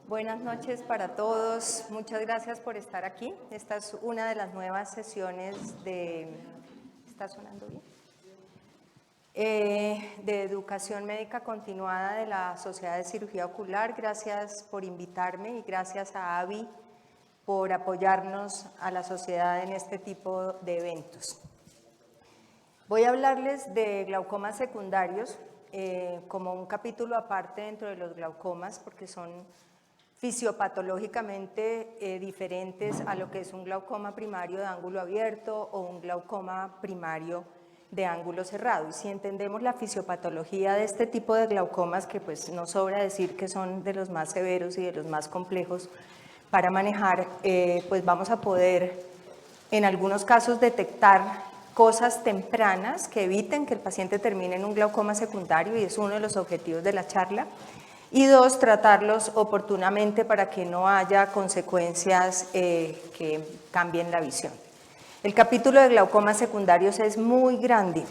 Buenas noches para todos. Muchas gracias por estar aquí. Esta es una de las nuevas sesiones de... ¿Está sonando bien? De educación médica continuada de la Sociedad de Cirugía Ocular. Gracias por invitarme y gracias a AVI por apoyarnos a la sociedad en este tipo de eventos. Voy a hablarles de glaucomas secundarios como un capítulo aparte dentro de los glaucomas porque son fisiopatológicamente diferentes a lo que es un glaucoma primario de ángulo abierto o un glaucoma primario de ángulo cerrado. Y si entendemos la fisiopatología de este tipo de glaucomas, que pues no sobra decir que son de los más severos y de los más complejos para manejar, pues vamos a poder en algunos casos detectar cosas tempranas que eviten que el paciente termine en un glaucoma secundario, y es uno de los objetivos de la charla. Y dos, tratarlos oportunamente para que no haya consecuencias que cambien la visión. El capítulo de glaucomas secundarios es muy grande,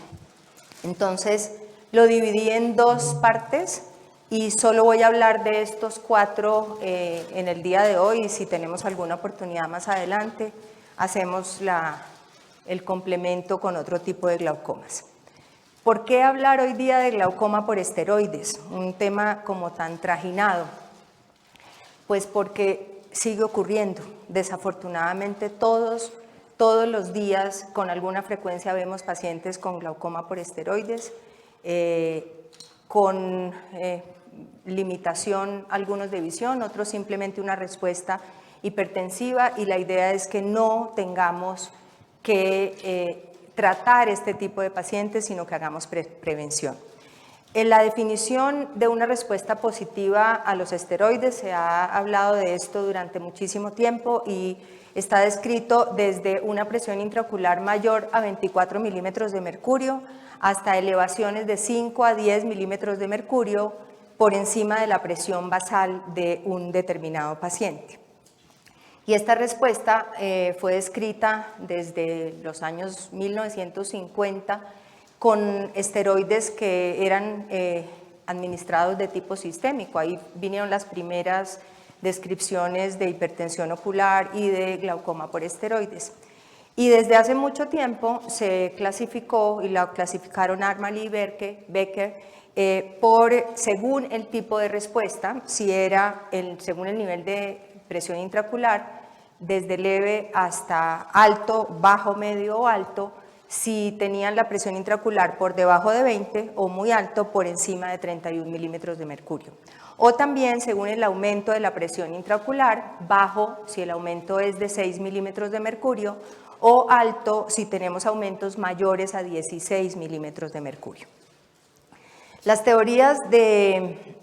entonces lo dividí en dos partes y solo voy a hablar de estos cuatro en el día de hoy, y si tenemos alguna oportunidad más adelante, hacemos el complemento con otro tipo de glaucomas. ¿Por qué hablar hoy día de glaucoma por esteroides? Un tema como tan trajinado. Pues porque sigue ocurriendo. Desafortunadamente todos los días, con alguna frecuencia, vemos pacientes con glaucoma por esteroides, con limitación, algunos de visión, otros simplemente una respuesta hipertensiva, y la idea es que no tengamos que tratar este tipo de pacientes, sino que hagamos prevención. En la definición de una respuesta positiva a los esteroides se ha hablado de esto durante muchísimo tiempo y está descrito desde una presión intraocular mayor a 24 milímetros de mercurio hasta elevaciones de 5 a 10 milímetros de mercurio por encima de la presión basal de un determinado paciente. Y esta respuesta fue descrita desde los años 1950 con esteroides que eran administrados de tipo sistémico. Ahí vinieron las primeras descripciones de hipertensión ocular y de glaucoma por esteroides. Y desde hace mucho tiempo se clasificó, y la clasificaron Armaly y Becker, según el tipo de respuesta, si era según el nivel de presión intraocular, desde leve hasta alto, bajo, medio o alto, si tenían la presión intraocular por debajo de 20 o muy alto por encima de 31 milímetros de mercurio. O también según el aumento de la presión intraocular, bajo si el aumento es de 6 milímetros de mercurio, o alto si tenemos aumentos mayores a 16 milímetros de mercurio. Las teorías de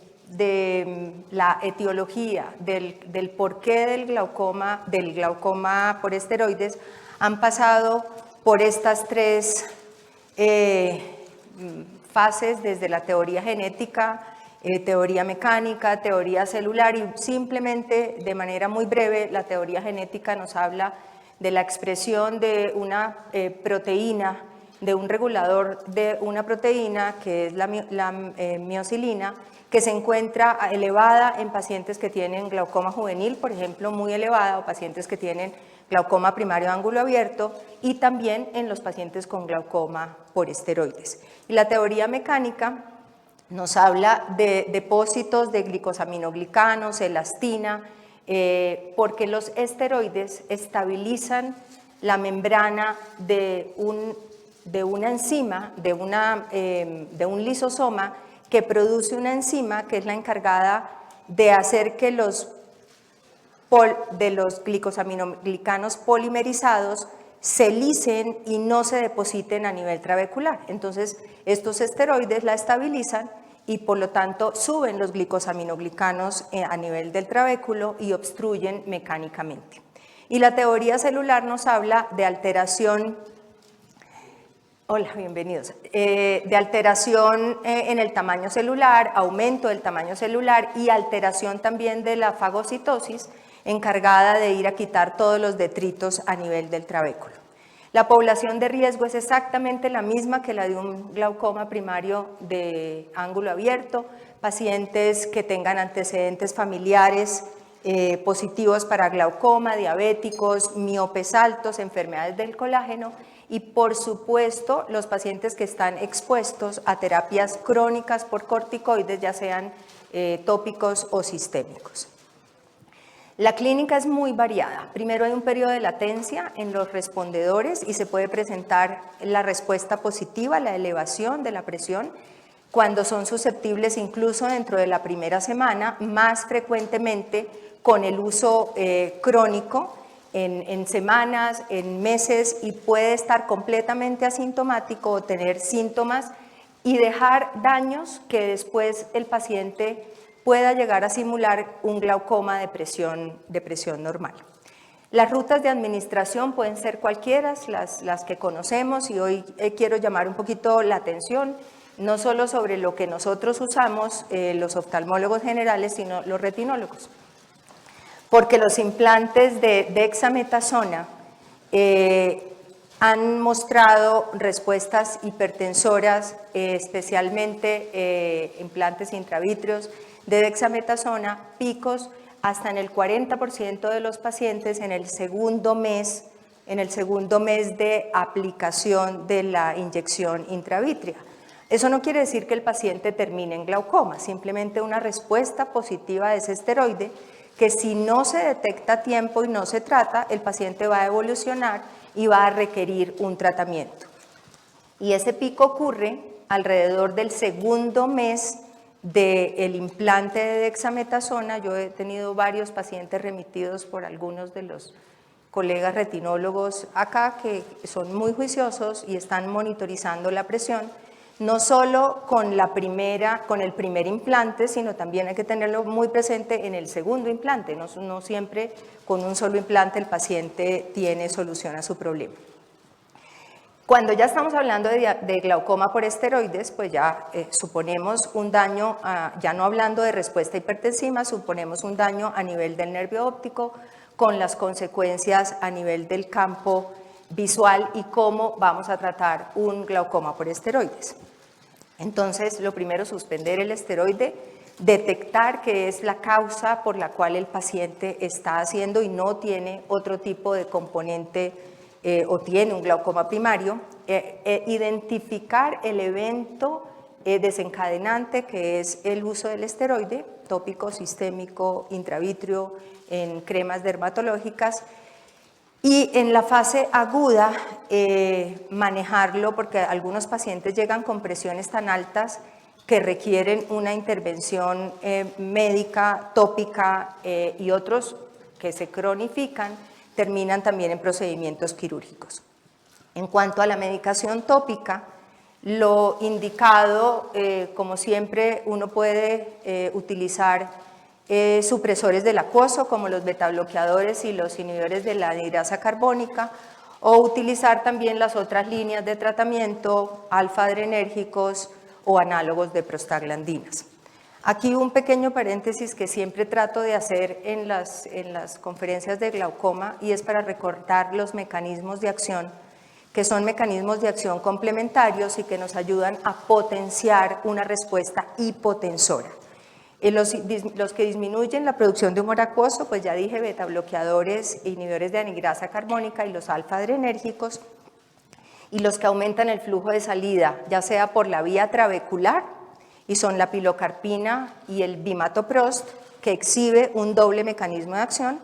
la etiología, del porqué del glaucoma por esteroides han pasado por estas tres fases, desde la teoría genética, teoría mecánica, teoría celular, y simplemente de manera muy breve la teoría genética nos habla de la expresión de una proteína, de un regulador de una proteína que es la miocilina, que se encuentra elevada en pacientes que tienen glaucoma juvenil, por ejemplo, muy elevada, o pacientes que tienen glaucoma primario de ángulo abierto, y también en los pacientes con glaucoma por esteroides. Y la teoría mecánica nos habla de depósitos de glicosaminoglicanos, elastina, porque los esteroides estabilizan la membrana de una enzima, de un lisosoma, que produce una enzima que es la encargada de hacer que los glicosaminoglicanos polimerizados se lisen y no se depositen a nivel trabecular. Entonces, estos esteroides la estabilizan y por lo tanto suben los glicosaminoglicanos a nivel del trabéculo y obstruyen mecánicamente. Y la teoría celular nos habla de alteración, hola, bienvenidos, de alteración en el tamaño celular, aumento del tamaño celular y alteración también de la fagocitosis, encargada de ir a quitar todos los detritos a nivel del trabéculo. La población de riesgo es exactamente la misma que la de un glaucoma primario de ángulo abierto, pacientes que tengan antecedentes familiares positivos para glaucoma, diabéticos, miopes altos, enfermedades del colágeno y por supuesto los pacientes que están expuestos a terapias crónicas por corticoides, ya sean tópicos o sistémicos. La clínica es muy variada. Primero hay un periodo de latencia en los respondedores y se puede presentar la respuesta positiva, la elevación de la presión, cuando son susceptibles incluso dentro de la primera semana, más frecuentemente con el uso crónico en semanas, en meses y puede estar completamente asintomático o tener síntomas y dejar daños que después el paciente pueda llegar a simular un glaucoma de presión normal. Las rutas de administración pueden ser cualquiera, las que conocemos y hoy quiero llamar un poquito la atención, no solo sobre lo que nosotros usamos, los oftalmólogos generales, sino los retinólogos. Porque los implantes de dexametasona han mostrado respuestas hipertensoras, especialmente implantes intravítreos de dexametasona, picos hasta en el 40% de los pacientes en el segundo mes de aplicación de la inyección intravítrea. Eso no quiere decir que el paciente termine en glaucoma, simplemente una respuesta positiva de ese esteroide que si no se detecta a tiempo y no se trata, el paciente va a evolucionar y va a requerir un tratamiento. Y ese pico ocurre alrededor del segundo mes del implante de dexametasona. Yo he tenido varios pacientes remitidos por algunos de los colegas retinólogos acá que son muy juiciosos y están monitorizando la presión, no solo con el primer implante, sino también hay que tenerlo muy presente en el segundo implante. No siempre con un solo implante el paciente tiene solución a su problema. Cuando ya estamos hablando de glaucoma por esteroides, pues ya suponemos un daño, ya no hablando de respuesta hipertensiva, suponemos un daño a nivel del nervio óptico con las consecuencias a nivel del campo visual y cómo vamos a tratar un glaucoma por esteroides. Entonces, lo primero, suspender el esteroide, detectar que es la causa por la cual el paciente está haciendo y no tiene otro tipo de componente o tiene un glaucoma primario, identificar el evento desencadenante que es el uso del esteroide, tópico, sistémico, intravítreo, en cremas dermatológicas, y en la fase aguda manejarlo porque algunos pacientes llegan con presiones tan altas que requieren una intervención médica, tópica y otros que se cronifican terminan también en procedimientos quirúrgicos. En cuanto a la medicación tópica, lo indicado, como siempre, uno puede utilizar supresores del acuoso como los betabloqueadores y los inhibidores de la anhidrasa carbónica o utilizar también las otras líneas de tratamiento, alfa-adrenérgicos o análogos de prostaglandinas. Aquí un pequeño paréntesis que siempre trato de hacer en las conferencias de glaucoma y es para recordar los mecanismos de acción, que son mecanismos de acción complementarios y que nos ayudan a potenciar una respuesta hipotensora. Los que disminuyen la producción de humor acuoso, pues ya dije, betabloqueadores, inhibidores de anhidrasa carbónica y los alfa-adrenérgicos, y los que aumentan el flujo de salida, ya sea por la vía trabecular, y son la pilocarpina y el bimatoprost, que exhibe un doble mecanismo de acción,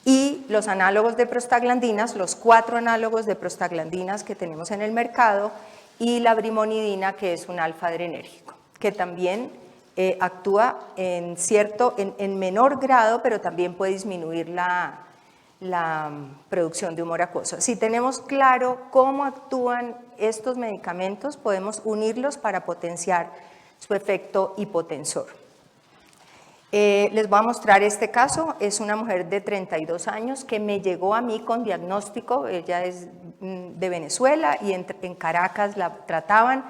y los análogos de prostaglandinas, los 4 análogos de prostaglandinas que tenemos en el mercado, y la brimonidina, que es un alfa-adrenérgico, que también actúa en menor grado, pero también puede disminuir la producción de humor acuoso. Si tenemos claro cómo actúan estos medicamentos, podemos unirlos para potenciar su efecto hipotensor. Les voy a mostrar este caso. Es una mujer de 32 años que me llegó a mí con diagnóstico. Ella es de Venezuela y en Caracas la trataban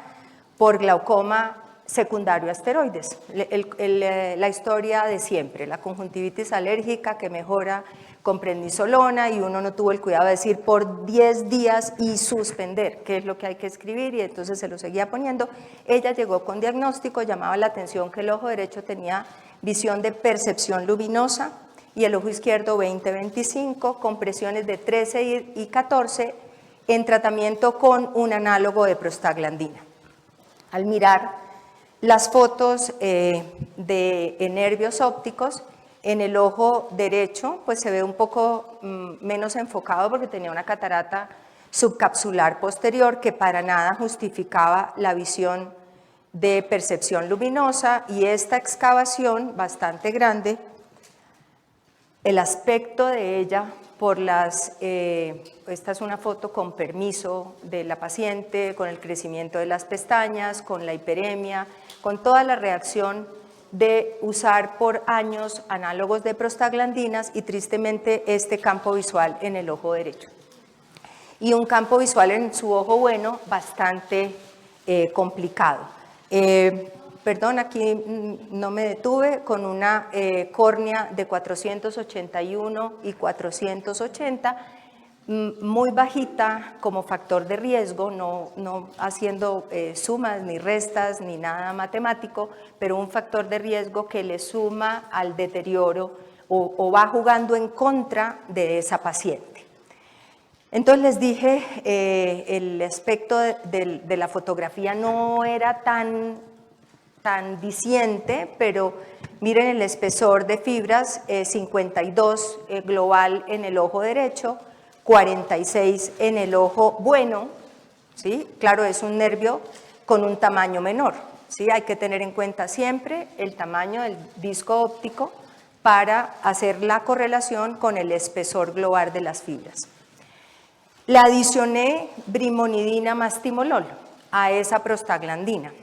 por glaucoma secundario a esteroides. La historia de siempre, la conjuntivitis alérgica que mejora con prednisolona y uno no tuvo el cuidado de decir por 10 días y suspender, que es lo que hay que escribir, y entonces se lo seguía poniendo. Ella llegó con diagnóstico, llamaba la atención que el ojo derecho tenía visión de percepción luminosa y el ojo izquierdo 20-25 con presiones de 13 y 14 en tratamiento con un análogo de prostaglandina. Al mirar las fotos de nervios ópticos, en el ojo derecho pues se ve un poco menos enfocado porque tenía una catarata subcapsular posterior que para nada justificaba la visión de percepción luminosa, y esta excavación bastante grande, el aspecto de ella por esta es una foto con permiso de la paciente, con el crecimiento de las pestañas, con la hiperemia, con toda la reacción de usar por años análogos de prostaglandinas y tristemente este campo visual en el ojo derecho. Y un campo visual en su ojo bueno bastante complicado. Perdón, aquí no me detuve, con una córnea de 481 y 480, muy bajita como factor de riesgo, no haciendo sumas ni restas ni nada matemático, pero un factor de riesgo que le suma al deterioro o va jugando en contra de esa paciente. Entonces les dije, el aspecto de la fotografía no era tan diciente, pero miren el espesor de fibras, 52 global en el ojo derecho, 46 en el ojo bueno, ¿sí? Claro, es un nervio con un tamaño menor, ¿sí? Hay que tener en cuenta siempre el tamaño del disco óptico para hacer la correlación con el espesor global de las fibras. Le adicioné brimonidina más timolol a esa prostaglandina.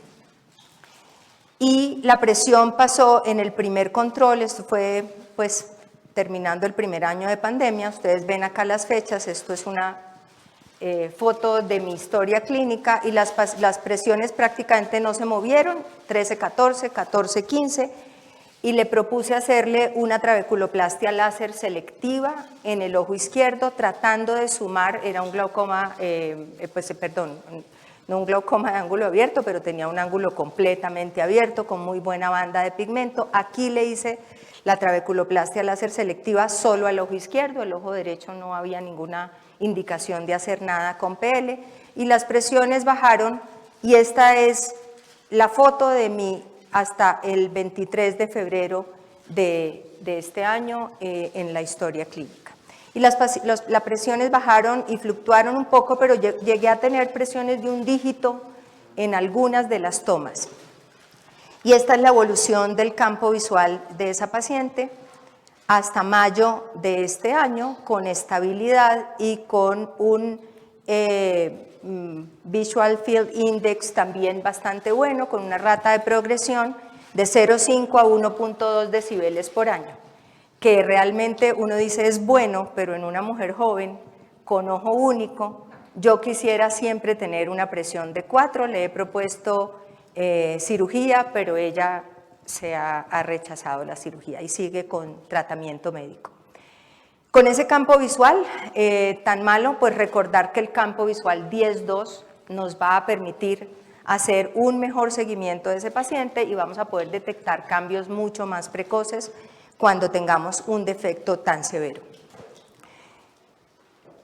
Y la presión pasó en el primer control, esto fue pues terminando el primer año de pandemia, ustedes ven acá las fechas, esto es una foto de mi historia clínica y las presiones prácticamente no se movieron, 13-14, 14-15, y le propuse hacerle una trabeculoplastia láser selectiva en el ojo izquierdo, tratando de sumar, era un glaucoma, no un glaucoma de ángulo abierto, pero tenía un ángulo completamente abierto, con muy buena banda de pigmento. Aquí le hice la trabeculoplastia láser selectiva solo al ojo izquierdo, el ojo derecho no había ninguna indicación de hacer nada con PL, y las presiones bajaron, y esta es la foto de mi hasta el 23 de febrero de este año en la historia clínica. Y las presiones bajaron y fluctuaron un poco, pero llegué a tener presiones de un dígito en algunas de las tomas. Y esta es la evolución del campo visual de esa paciente hasta mayo de este año, con estabilidad y con un Visual Field Index también bastante bueno, con una rata de progresión de 0,5 a 1,2 decibeles por año, que realmente uno dice es bueno, pero en una mujer joven con ojo único, yo quisiera siempre tener una presión de 4, le he propuesto cirugía, pero ella se ha rechazado la cirugía y sigue con tratamiento médico. Con ese campo visual tan malo, pues recordar que el campo visual 10-2 nos va a permitir hacer un mejor seguimiento de ese paciente y vamos a poder detectar cambios mucho más precoces cuando tengamos un defecto tan severo.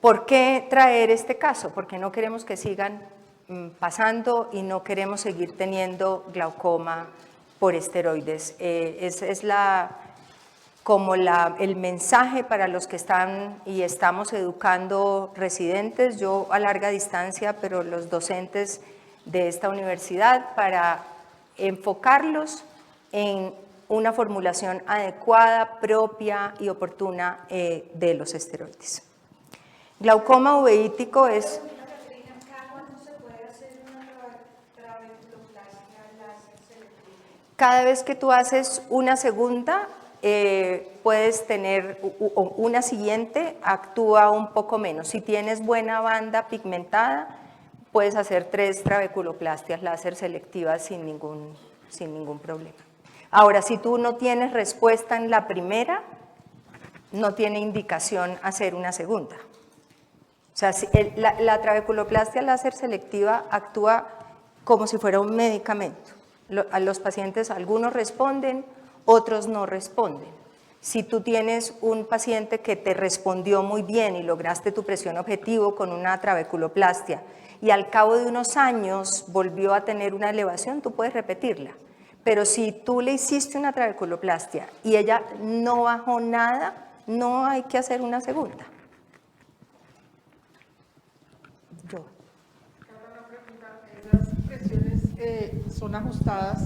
¿Por qué traer este caso? Porque no queremos que sigan pasando y no queremos seguir teniendo glaucoma por esteroides. Es el mensaje para los que están y estamos educando residentes, yo a larga distancia, pero los docentes de esta universidad, para enfocarlos en una formulación adecuada, propia y oportuna de los esteroides. Glaucoma uveítico es... Cada vez que tú haces una segunda, puedes tener una siguiente, actúa un poco menos. Si tienes buena banda pigmentada, puedes hacer 3 trabeculoplastias láser selectivas sin ningún problema. Ahora, si tú no tienes respuesta en la primera, no tiene indicación hacer una segunda. O sea, la trabeculoplastia láser selectiva actúa como si fuera un medicamento. A los pacientes algunos responden, otros no responden. Si tú tienes un paciente que te respondió muy bien y lograste tu presión objetivo con una trabeculoplastia y al cabo de unos años volvió a tener una elevación, tú puedes repetirla. Pero si tú le hiciste una trabeculoplastia y ella no bajó nada, no hay que hacer una segunda. ¿Son ajustadas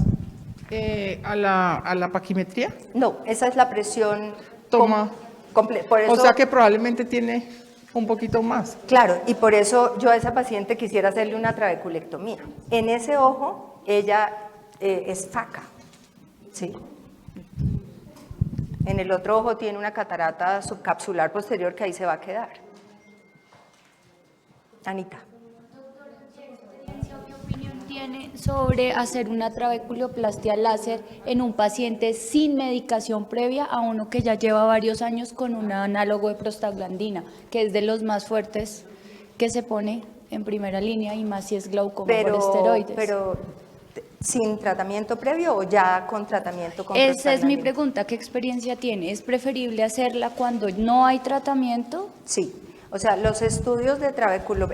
a la paquimetría? No, esa es la presión Toma. por eso, o sea que probablemente tiene un poquito más. Claro, y por eso yo a esa paciente quisiera hacerle una trabeculectomía. En ese ojo ella es faca, ¿sí? En el otro ojo tiene una catarata subcapsular posterior que ahí se va a quedar. Anita. ¿Qué opinión tiene sobre hacer una trabeculoplastia láser en un paciente sin medicación previa a uno que ya lleva varios años con un análogo de prostaglandina, que es de los más fuertes que se pone en primera línea y más si es glaucoma por esteroides? Pero ¿sin tratamiento previo o ya con tratamiento con Esa es prostaglandina? mi pregunta, ¿qué experiencia tiene? ¿Es preferible hacerla cuando no hay tratamiento? Sí, o sea, los estudios de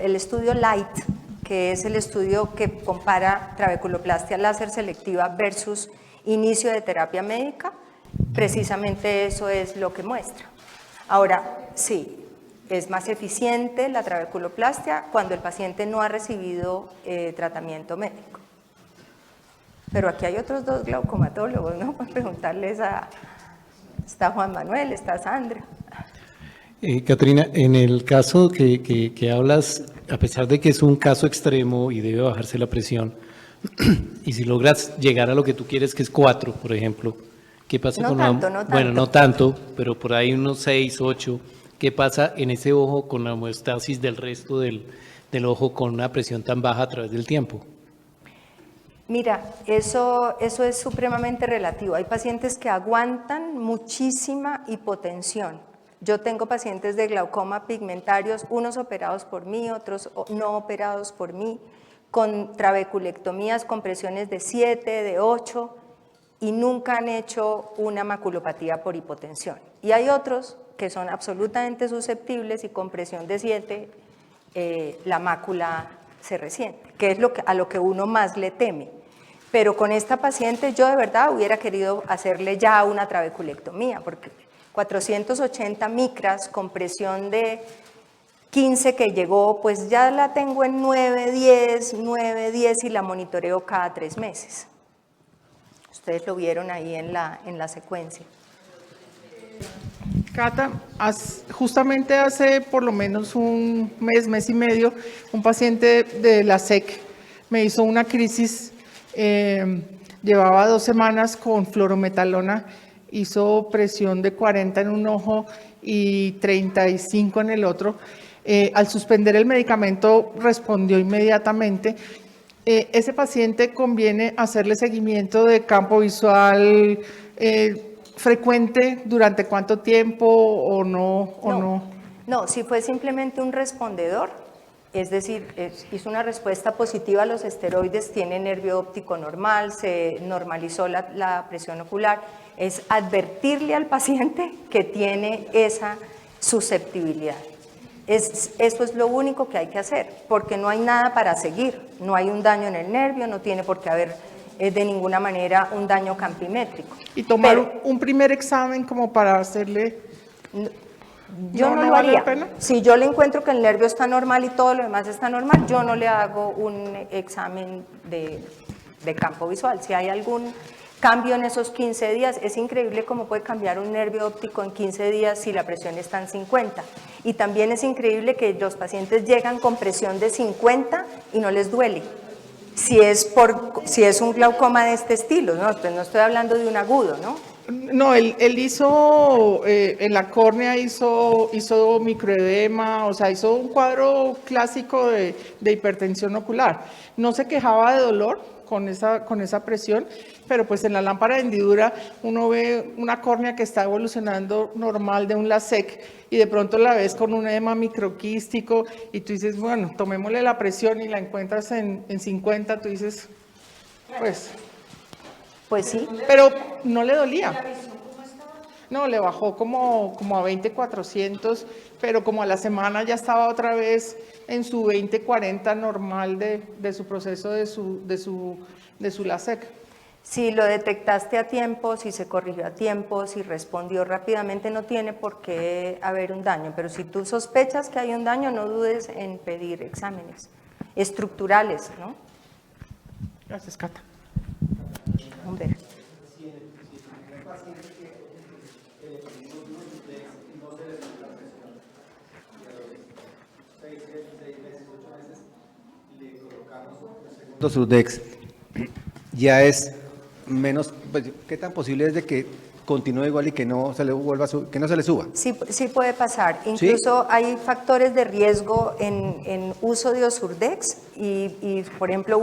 el estudio LIGHT, que es el estudio que compara trabeculoplastia láser selectiva versus inicio de terapia médica, precisamente eso es lo que muestra. Ahora, sí, es más eficiente la trabeculoplastia cuando el paciente no ha recibido tratamiento médico. Pero aquí hay otros 2 glaucomatólogos, ¿no? Para preguntarles está Juan Manuel, está Sandra. Catrina, en el caso que hablas, a pesar de que es un caso extremo y debe bajarse la presión, y si logras llegar a lo que tú quieres, que es 4, por ejemplo, ¿qué pasa No con tanto, no Bueno, tanto. no tanto, pero por ahí unos 6, 8, ¿qué pasa en ese ojo con la homeostasis del resto del ojo con una presión tan baja a través del tiempo? Mira, eso es supremamente relativo. Hay pacientes que aguantan muchísima hipotensión. Yo tengo pacientes de glaucoma pigmentarios, unos operados por mí, otros no operados por mí, con trabeculectomías con presiones de 7, de 8 y nunca han hecho una maculopatía por hipotensión. Y hay otros que son absolutamente susceptibles y con presión de 7 la mácula se resiente, que es a lo que uno más le teme. Pero con esta paciente yo de verdad hubiera querido hacerle ya una trabeculectomía, porque 480 micras con presión de 15 que llegó, pues ya la tengo en 9, 10 y la monitoreo cada 3 meses. Ustedes lo vieron ahí en la secuencia. Cata, justamente hace por lo menos un mes y medio, un paciente de la SEC me hizo una crisis, llevaba 2 semanas con fluorometalona, hizo presión de 40 en un ojo y 35 en el otro. Al suspender el medicamento respondió inmediatamente. Ese paciente conviene hacerle seguimiento de campo visual frecuente, ¿durante cuánto tiempo o no? No, si fue simplemente un respondedor, es decir, hizo una respuesta positiva a los esteroides, tiene nervio óptico normal, se normalizó la presión ocular, es advertirle al paciente que tiene esa susceptibilidad. Eso es lo único que hay que hacer, porque no hay nada para seguir, no hay un daño en el nervio, no tiene por qué haber de ninguna manera un daño campimétrico. Y tomar un primer examen como para hacerle... Yo no lo vale haría. la pena. Si yo le encuentro que el nervio está normal y todo lo demás está normal, yo no le hago un examen de campo visual. Si hay algún cambio en esos 15 días. Es increíble cómo puede cambiar un nervio óptico en 15 días si la presión está en 50. Y también es increíble que los pacientes llegan con presión de 50 y no les duele. Si es un glaucoma de este estilo, ¿no? Pues no estoy hablando de un agudo, ¿no? No, él hizo, en la córnea hizo microedema, o sea, hizo un cuadro clásico de hipertensión ocular. No se quejaba de dolor con esa presión, pero pues en la lámpara de hendidura uno ve una córnea que está evolucionando normal de un LASIK y de pronto la ves con un edema microquístico y tú dices, bueno, tomémosle la presión y la encuentras en 50, tú dices, Pues sí. pero no le dolía. No, le bajó como a 20,400, pero como a la semana ya estaba otra vez en su 20,40 normal de su proceso de su LASIK. Si lo detectaste a tiempo, si se corrigió a tiempo, si respondió rápidamente, no tiene por qué haber un daño. Pero si tú sospechas que hay un daño, no dudes en pedir exámenes estructurales, ¿no? Gracias, Cata. Humberto. Surdex, ya es menos, pues, ¿qué tan posible es de que continúe igual y que no se le vuelva que no se le suba? Sí, sí puede pasar. Incluso hay factores de riesgo en uso de Osurdex y, por ejemplo,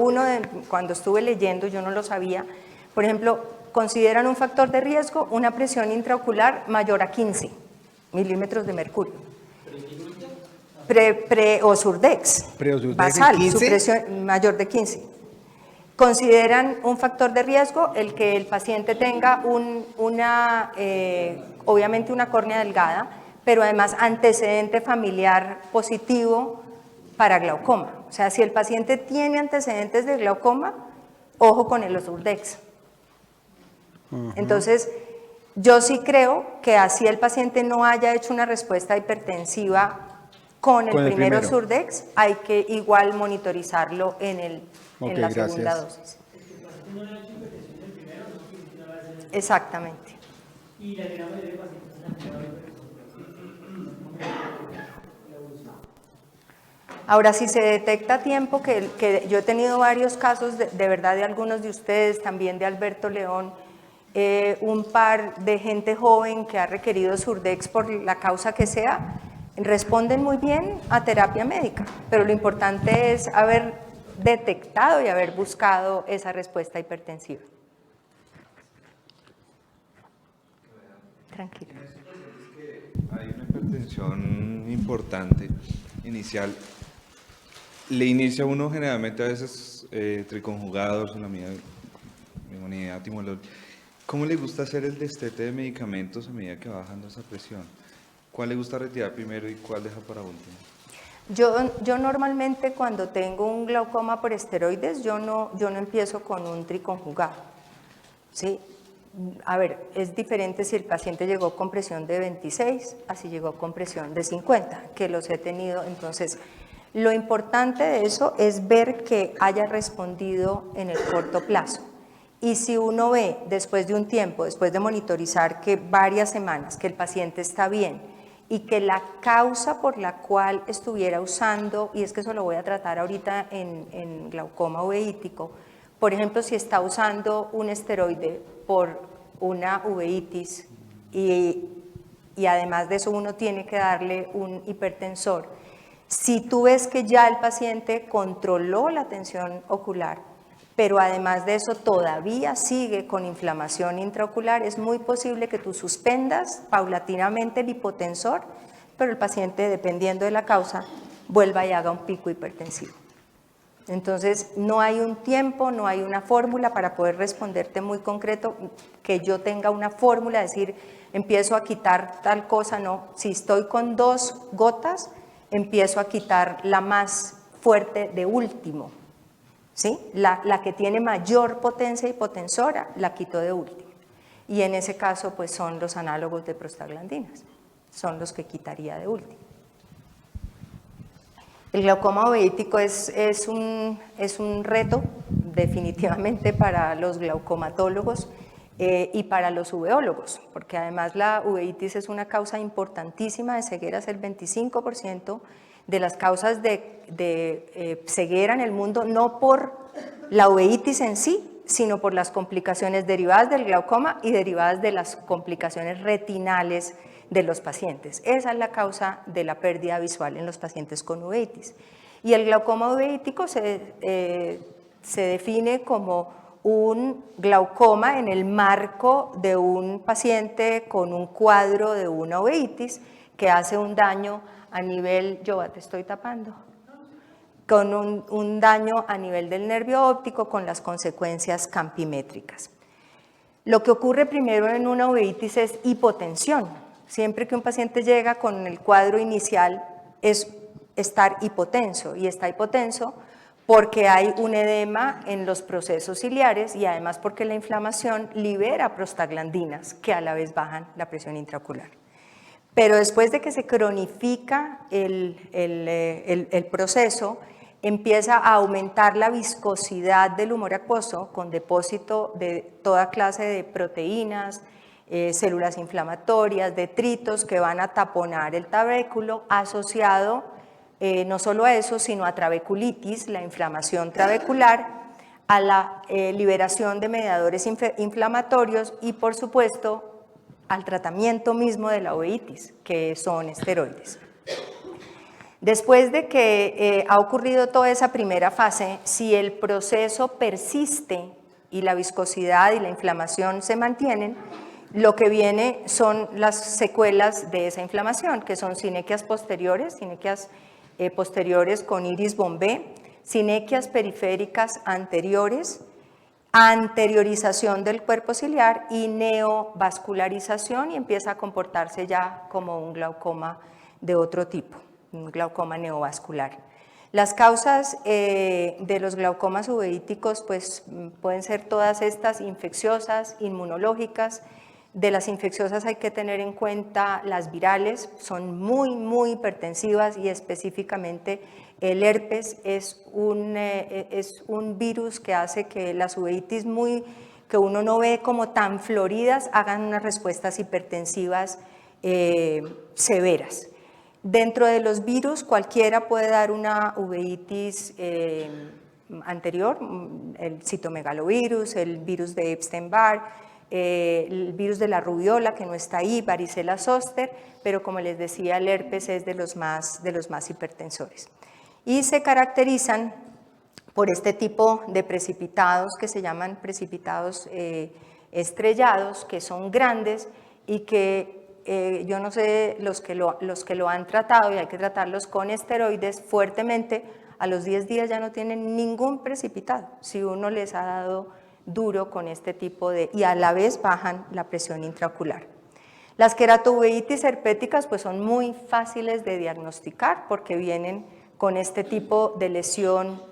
cuando estuve leyendo, yo no lo sabía, por ejemplo, consideran un factor de riesgo una presión intraocular mayor a 15 milímetros de mercurio. Osurdex, basal, su presión mayor de 15. Consideran un factor de riesgo el que el paciente tenga obviamente una córnea delgada, pero además antecedente familiar positivo para glaucoma. O sea, si el paciente tiene antecedentes de glaucoma, ojo con el Osurdex. Entonces, yo sí creo que así el paciente no haya hecho una respuesta hipertensiva con el primer Osurdex, hay que igual monitorizarlo en la segunda dosis. Exactamente. Ahora, si se detecta a tiempo, que yo he tenido varios casos de verdad de algunos de ustedes, también de Alberto León, un par de gente joven que ha requerido Surdex por la causa que sea, responden muy bien a terapia médica, pero lo importante es haber detectado y haber buscado esa respuesta hipertensiva. Tranquilo. Hay una hipertensión importante inicial. Le inicia uno generalmente a veces triconjugados, la inmunidad, timolol. ¿Cómo le gusta hacer el destete de medicamentos a medida que va bajando esa presión? ¿Cuál le gusta retirar primero y cuál deja para último? Yo normalmente cuando tengo un glaucoma por esteroides, yo no empiezo con un triconjugado, ¿sí? A ver, es diferente si el paciente llegó con presión de 26, así llegó con presión de 50, que los he tenido. Entonces, lo importante de eso es ver que haya respondido en el corto plazo. Y si uno ve después de un tiempo, después de monitorizar que varias semanas, que el paciente está bien y que la causa por la cual estuviera usando, y es que eso lo voy a tratar ahorita en glaucoma uveítico, por ejemplo, si está usando un esteroide por una uveitis y además de eso uno tiene que darle un hipertensor, si tú ves que ya el paciente controló la tensión ocular, pero además de eso todavía sigue con inflamación intraocular, es muy posible que tú suspendas paulatinamente el hipotensor, pero el paciente, dependiendo de la causa, vuelva y haga un pico hipertensivo. Entonces, no hay un tiempo, no hay una fórmula para poder responderte muy concreto, que yo tenga una fórmula, decir, empiezo a quitar tal cosa, no. Si estoy con 2 gotas, empiezo a quitar la más fuerte de último, ¿sí? La que tiene mayor potencia hipotensora, la quito de último. Y en ese caso, pues son los análogos de prostaglandinas, son los que quitaría de último. El glaucoma uveítico es un reto definitivamente para los glaucomatólogos. y para los uveólogos, porque además la uveitis es una causa importantísima de ceguera, es el 25% de las causas de ceguera en el mundo, no por la uveitis en sí, sino por las complicaciones derivadas del glaucoma y derivadas de las complicaciones retinales de los pacientes. Esa es la causa de la pérdida visual en los pacientes con uveitis. Y el glaucoma uveítico se define como un glaucoma en el marco de un paciente con un cuadro de una uveitis que hace un daño a nivel, yo te estoy tapando, con un daño a nivel del nervio óptico con las consecuencias campimétricas. Lo que ocurre primero en una uveitis es hipotensión. Siempre que un paciente llega con el cuadro inicial es estar hipotenso, y está hipotenso porque hay un edema en los procesos ciliares y además porque la inflamación libera prostaglandinas que a la vez bajan la presión intraocular. Pero después de que se cronifica el proceso, empieza a aumentar la viscosidad del humor acuoso con depósito de toda clase de proteínas, células inflamatorias, detritos que van a taponar el trabéculo, asociado no solo a eso, sino a trabeculitis, la inflamación trabecular, a la liberación de mediadores inflamatorios y, por supuesto, al tratamiento mismo de la uveitis, que son esteroides. Después de que ha ocurrido toda esa primera fase, si el proceso persiste y la viscosidad y la inflamación se mantienen, lo que viene son las secuelas de esa inflamación, que son sinequias posteriores, posteriores con iris bombé, sinequias periféricas anteriores, anteriorización del cuerpo ciliar y neovascularización, y empieza a comportarse ya como un glaucoma de otro tipo, un glaucoma neovascular. Las causas de los glaucomas uveíticos pues, pueden ser todas estas infecciosas, inmunológicas. De las infecciosas hay que tener en cuenta las virales, son muy hipertensivas, y específicamente el herpes es un virus que hace que las uveitis que uno no ve como tan floridas hagan unas respuestas hipertensivas severas. Dentro de los virus cualquiera puede dar una uveitis anterior, el citomegalovirus, el virus de Epstein-Barr, el virus de la rubiola, que no está ahí, varicela zoster, pero como les decía, el herpes es de los más hipertensores. Y se caracterizan por este tipo de precipitados que se llaman precipitados estrellados, que son grandes y que yo no sé, los que lo han tratado, y hay que tratarlos con esteroides fuertemente, a los 10 días ya no tienen ningún precipitado, si uno les ha dado duro con este tipo y a la vez bajan la presión intraocular. Las queratouveitis herpéticas pues son muy fáciles de diagnosticar porque vienen con este tipo de lesión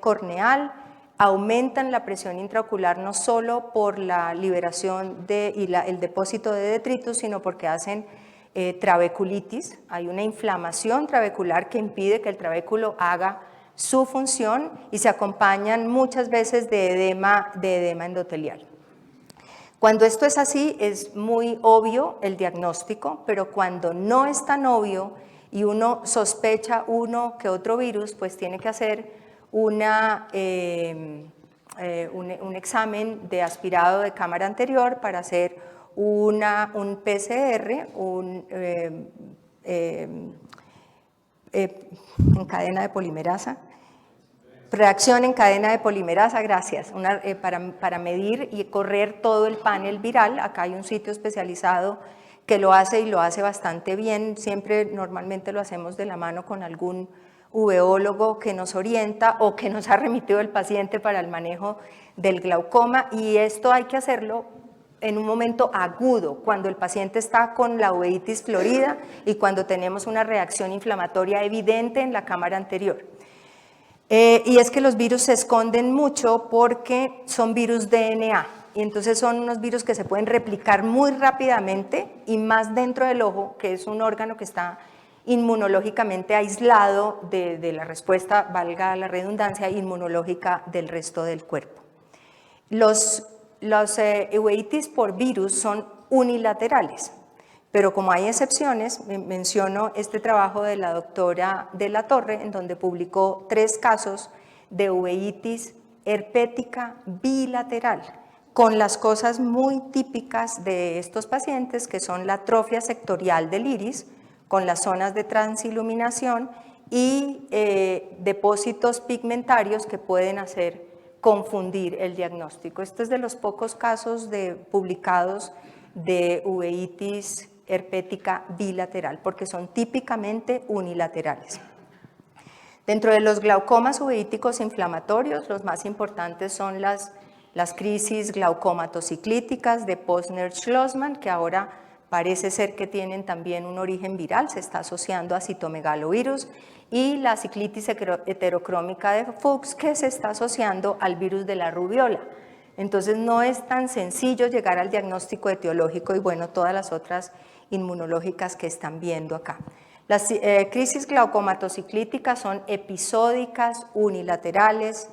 corneal, aumentan la presión intraocular no solo por la liberación y el depósito de detritus, sino porque hacen trabeculitis. Hay una inflamación trabecular que impide que el trabéculo haga su función y se acompañan muchas veces de edema endotelial. Cuando esto es así, es muy obvio el diagnóstico, pero cuando no es tan obvio y uno sospecha uno que otro virus, pues tiene que hacer un examen de aspirado de cámara anterior para hacer un PCR, en cadena de polimerasa, reacción en cadena de polimerasa, gracias, para medir y correr todo el panel viral. Acá hay un sitio especializado que lo hace y lo hace bastante bien. Siempre normalmente lo hacemos de la mano con algún uveólogo que nos orienta o que nos ha remitido el paciente para el manejo del glaucoma, y esto hay que hacerlo en un momento agudo, cuando el paciente está con la uveitis florida y cuando tenemos una reacción inflamatoria evidente en la cámara anterior. Y es que los virus se esconden mucho porque son virus DNA, y entonces son unos virus que se pueden replicar muy rápidamente y más dentro del ojo, que es un órgano que está inmunológicamente aislado de la respuesta, valga la redundancia, inmunológica del resto del cuerpo. Los Los uveitis por virus son unilaterales, pero como hay excepciones, menciono este trabajo de la doctora de la Torre, en donde publicó 3 casos de uveitis herpética bilateral, con las cosas muy típicas de estos pacientes, que son la atrofia sectorial del iris, con las zonas de transiluminación y depósitos pigmentarios que pueden hacer confundir el diagnóstico. Este es de los pocos casos publicados de uveitis herpética bilateral, porque son típicamente unilaterales. Dentro de los glaucomas uveíticos inflamatorios, los más importantes son las crisis glaucomatociclíticas de Posner-Schlossman, que ahora parece ser que tienen también un origen viral, se está asociando a citomegalovirus, y la ciclitis heterocrómica de Fuchs, que se está asociando al virus de la rubiola. Entonces no es tan sencillo llegar al diagnóstico etiológico y bueno, todas las otras inmunológicas que están viendo acá. Las crisis glaucomatociclíticas son episódicas, unilaterales,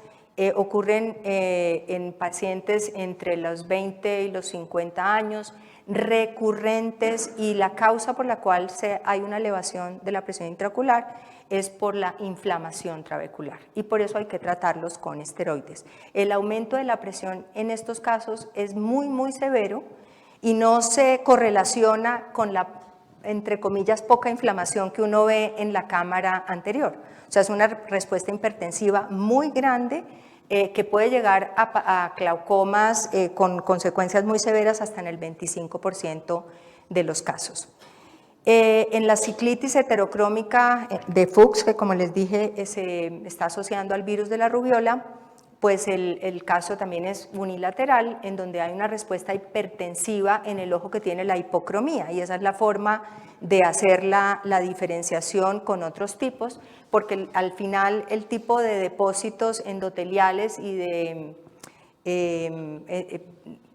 ocurren en pacientes entre los 20 y los 50 años, recurrentes, y la causa por la cual hay una elevación de la presión intraocular es por la inflamación trabecular y por eso hay que tratarlos con esteroides. El aumento de la presión en estos casos es muy, muy severo y no se correlaciona con la, entre comillas, poca inflamación que uno ve en la cámara anterior. O sea, es una respuesta hipertensiva muy grande que puede llegar a glaucomas con consecuencias muy severas hasta en el 25% de los casos. En la ciclitis heterocrómica de Fuchs, que como les dije se está asociando al virus de la rubiola, pues el caso también es unilateral, en donde hay una respuesta hipertensiva en el ojo que tiene la hipocromía, y esa es la forma de hacer la diferenciación con otros tipos, porque al final el tipo de depósitos endoteliales y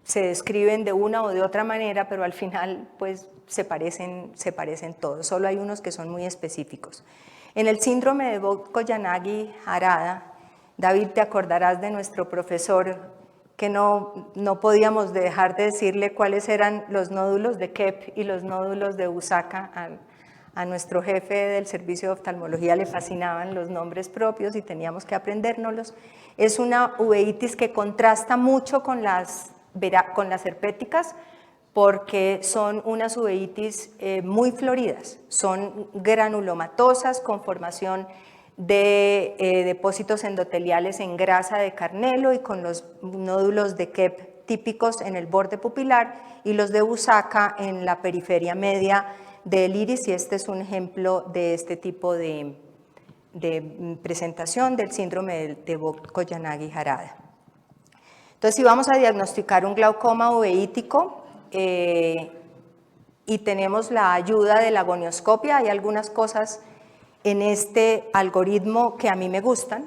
se describen de una o de otra manera, pero al final pues se parecen todos, solo hay unos que son muy específicos. En el síndrome de Vogt-Koyanagi-Harada, David, te acordarás de nuestro profesor que no podíamos dejar de decirle cuáles eran los nódulos de Kep y los nódulos de Usaka. A nuestro jefe del servicio de oftalmología le fascinaban los nombres propios y teníamos que aprendérnoslos. Es una uveitis que contrasta mucho con las herpéticas porque son unas uveitis muy floridas, son granulomatosas con formación de depósitos endoteliales en grasa de carnelo y con los nódulos de Kep típicos en el borde pupilar y los de Usaka en la periferia media del iris, y este es un ejemplo de este tipo de presentación del síndrome de Vogt-Koyanagi-Harada. Entonces, si vamos a diagnosticar un glaucoma uveítico y tenemos la ayuda de la gonioscopia, hay algunas cosas en este algoritmo que a mí me gustan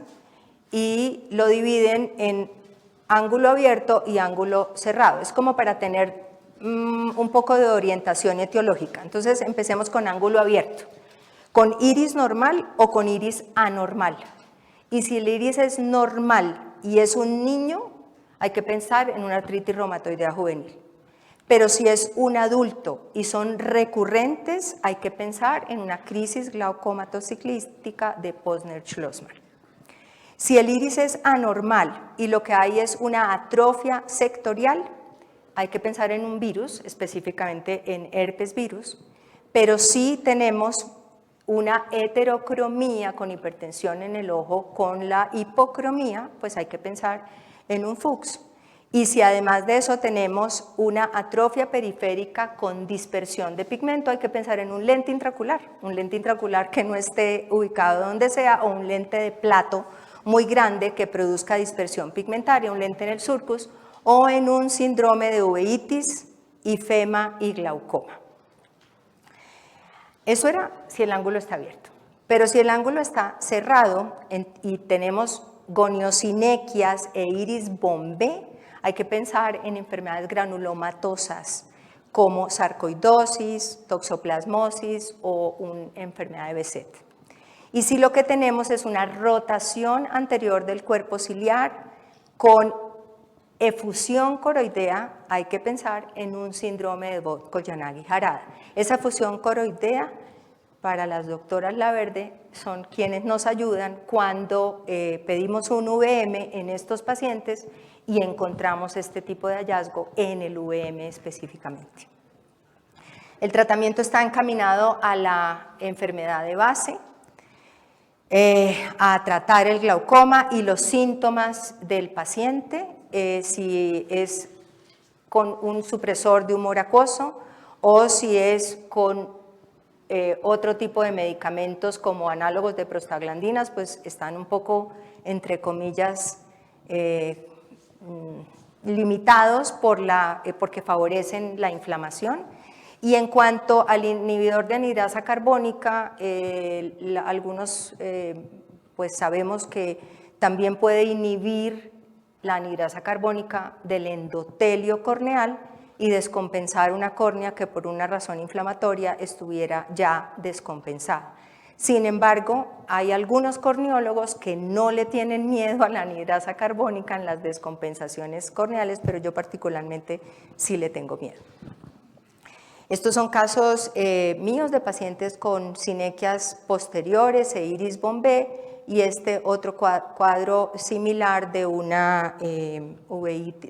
y lo dividen en ángulo abierto y ángulo cerrado. Es como para tener un poco de orientación etiológica. Entonces empecemos con ángulo abierto, con iris normal o con iris anormal. Y si el iris es normal y es un niño, hay que pensar en una artritis reumatoidea juvenil. Pero si es un adulto y son recurrentes, hay que pensar en una crisis glaucomatociclística de Posner-Schlossman. Si el iris es anormal y lo que hay es una atrofia sectorial, hay que pensar en un virus, específicamente en herpes virus, pero si tenemos una heterocromía con hipertensión en el ojo con la hipocromía, pues hay que pensar en un Fuchs. Y si además de eso tenemos una atrofia periférica con dispersión de pigmento, hay que pensar en un lente intraocular que no esté ubicado donde sea, o un lente de plato muy grande que produzca dispersión pigmentaria, un lente en el surcus, o en un síndrome de uveitis, ifema y glaucoma. Eso era si el ángulo está abierto. Pero si el ángulo está cerrado y tenemos goniosinequias e iris bombé, hay que pensar en enfermedades granulomatosas como sarcoidosis, toxoplasmosis o una enfermedad de Behçet. Y si lo que tenemos es una rotación anterior del cuerpo ciliar con efusión coroidea, hay que pensar en un síndrome de Vogt-Koyanagi-Harada. Esa efusión coroidea, para las doctoras Laverde, son quienes nos ayudan cuando pedimos un VM en estos pacientes y encontramos este tipo de hallazgo en el VM específicamente. El tratamiento está encaminado a la enfermedad de base, a tratar el glaucoma y los síntomas del paciente, si es con un supresor de humor acuoso o si es con otro tipo de medicamentos como análogos de prostaglandinas, pues están un poco, entre comillas, limitados porque favorecen la inflamación. Y en cuanto al inhibidor de anhidrasa carbónica, algunos pues sabemos que también puede inhibir la anhidrasa carbónica del endotelio corneal y descompensar una córnea que por una razón inflamatoria estuviera ya descompensada. Sin embargo, hay algunos corneólogos que no le tienen miedo a la anhidrasa carbónica en las descompensaciones corneales, pero yo particularmente sí le tengo miedo. Estos son casos míos de pacientes con sinequias posteriores e iris bombé y este otro cuadro similar de,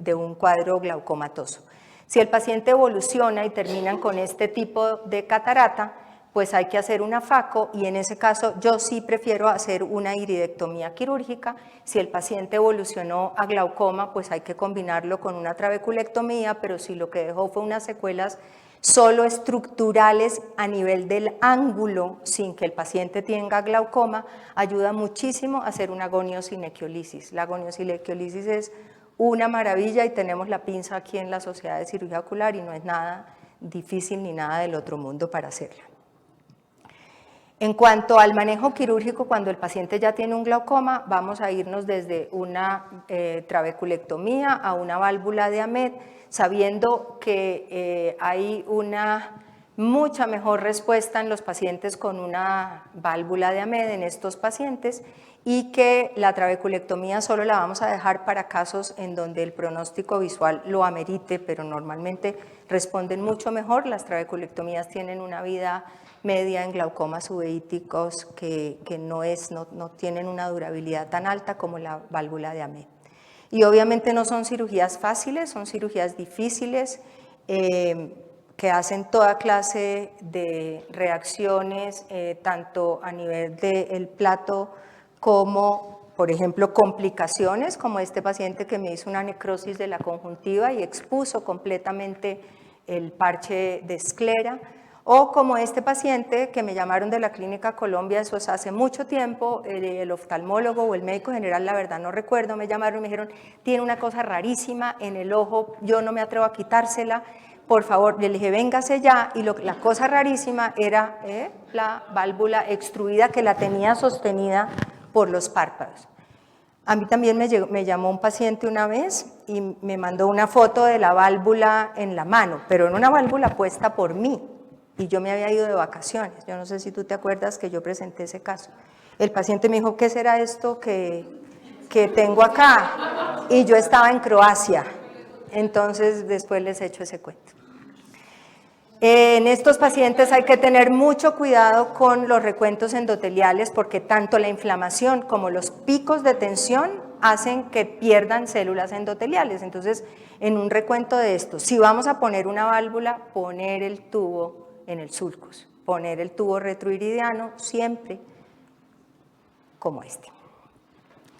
de un cuadro glaucomatoso. Si el paciente evoluciona y terminan con este tipo de catarata, pues hay que hacer una FACO y en ese caso yo sí prefiero hacer una iridectomía quirúrgica. Si el paciente evolucionó a glaucoma, pues hay que combinarlo con una trabeculectomía, pero si lo que dejó fue unas secuelas solo estructurales a nivel del ángulo, sin que el paciente tenga glaucoma, ayuda muchísimo a hacer una goniosinequiolisis. La goniosinequiolisis es una maravilla y tenemos la pinza aquí en la Sociedad de Cirugía Ocular y no es nada difícil ni nada del otro mundo para hacerla. En cuanto al manejo quirúrgico, cuando el paciente ya tiene un glaucoma, vamos a irnos desde una trabeculectomía a una válvula de Ahmed, sabiendo que hay una mucha mejor respuesta en los pacientes con una válvula de Ahmed en estos pacientes y que la trabeculectomía solo la vamos a dejar para casos en donde el pronóstico visual lo amerite, pero normalmente responden mucho mejor. Las trabeculectomías tienen una vida media en glaucomas uveíticos que no tienen una durabilidad tan alta como la válvula de Ahmed. Y obviamente no son cirugías fáciles, son cirugías difíciles que hacen toda clase de reacciones, tanto a nivel del plato como, por ejemplo, complicaciones, como este paciente que me hizo una necrosis de la conjuntiva y expuso completamente el parche de esclera, o como este paciente que me llamaron de la Clínica Colombia, eso es hace mucho tiempo, el oftalmólogo o el médico general, la verdad no recuerdo, me llamaron y me dijeron, tiene una cosa rarísima en el ojo, yo no me atrevo a quitársela, por favor, le dije, véngase ya, y la cosa rarísima era la válvula extruida que la tenía sostenida por los párpados. A mí también me llamó un paciente una vez y me mandó una foto de la válvula en la mano, pero en una válvula puesta por mí. Y yo me había ido de vacaciones, yo no sé si tú te acuerdas que yo presenté ese caso. El paciente me dijo, ¿qué será esto que tengo acá? Y yo estaba en Croacia, entonces después les echo ese cuento. En estos pacientes hay que tener mucho cuidado con los recuentos endoteliales porque tanto la inflamación como los picos de tensión hacen que pierdan células endoteliales. Entonces, en un recuento de esto, si vamos a poner una válvula, poner el tubo en el sulcus, poner el tubo retroiridiano siempre como este.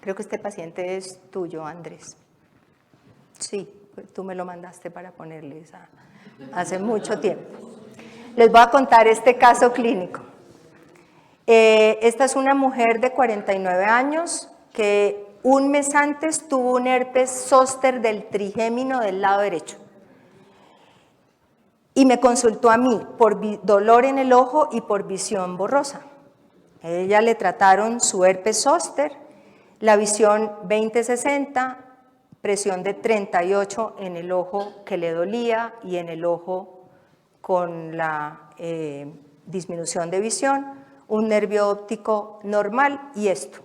Creo que este paciente es tuyo, Andrés. Sí, tú me lo mandaste para ponerle hace mucho tiempo. Les voy a contar este caso clínico. Esta es una mujer de 49 años que un mes antes tuvo un herpes zóster del trigémino del lado derecho. Y me consultó a mí por dolor en el ojo y por visión borrosa. A ella le trataron su herpes zóster, la visión 20/60, presión de 38 en el ojo que le dolía y en el ojo con la disminución de visión, un nervio óptico normal y esto.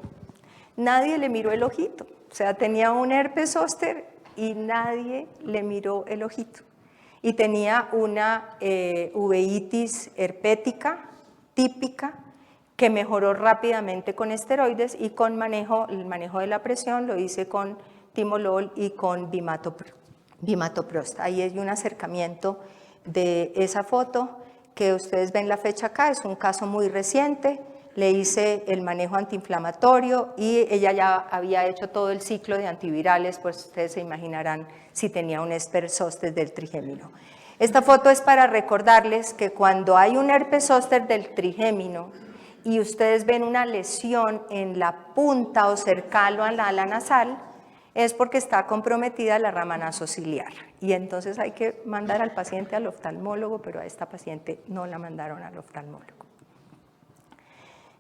Nadie le miró el ojito, o sea, tenía un herpes zóster y nadie le miró el ojito. Y tenía una uveitis herpética típica que mejoró rápidamente con esteroides y con el manejo de la presión lo hice con timolol y con bimatoprost. Ahí hay un acercamiento de esa foto que ustedes ven la fecha acá, es un caso muy reciente, le hice el manejo antiinflamatorio y ella ya había hecho todo el ciclo de antivirales, pues ustedes se imaginarán si tenía un herpes zóster del trigémino. Esta foto es para recordarles que cuando hay un herpes zóster del trigémino y ustedes ven una lesión en la punta o cercano a la ala nasal, es porque está comprometida la rama nasociliar y entonces hay que mandar al paciente al oftalmólogo, pero a esta paciente no la mandaron al oftalmólogo.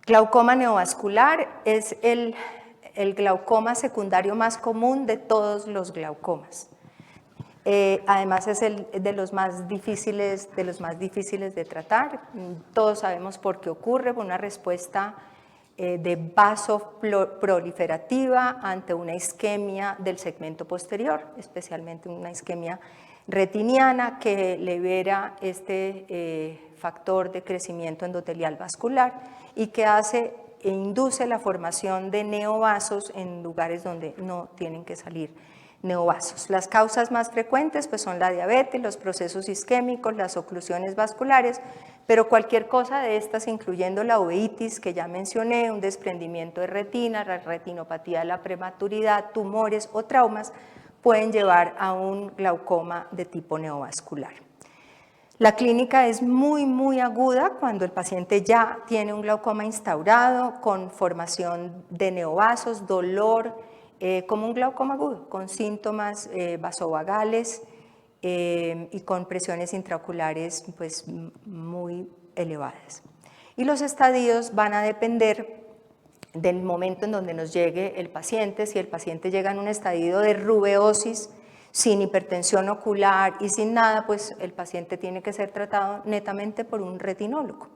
Glaucoma neovascular es el glaucoma secundario más común de todos los glaucomas. Además es de los más difíciles de tratar. Todos sabemos por qué ocurre, por una respuesta de vasoproliferativa ante una isquemia del segmento posterior, especialmente una isquemia retiniana que libera este factor de crecimiento endotelial vascular y que hace e induce la formación de neovasos en lugares donde no tienen que salir neovasos. Las causas más frecuentes pues, son la diabetes, los procesos isquémicos, las oclusiones vasculares, pero cualquier cosa de estas, incluyendo la uveitis que ya mencioné, un desprendimiento de retina, la retinopatía de la prematuridad, tumores o traumas, pueden llevar a un glaucoma de tipo neovascular. La clínica es muy aguda cuando el paciente ya tiene un glaucoma instaurado con formación de neovasos, dolor, como un glaucoma agudo, con síntomas vasovagales y con presiones intraoculares pues, muy elevadas. Y los estadios van a depender del momento en donde nos llegue el paciente. Si el paciente llega en un estadio de rubeosis, sin hipertensión ocular y sin nada, pues el paciente tiene que ser tratado netamente por un retinólogo,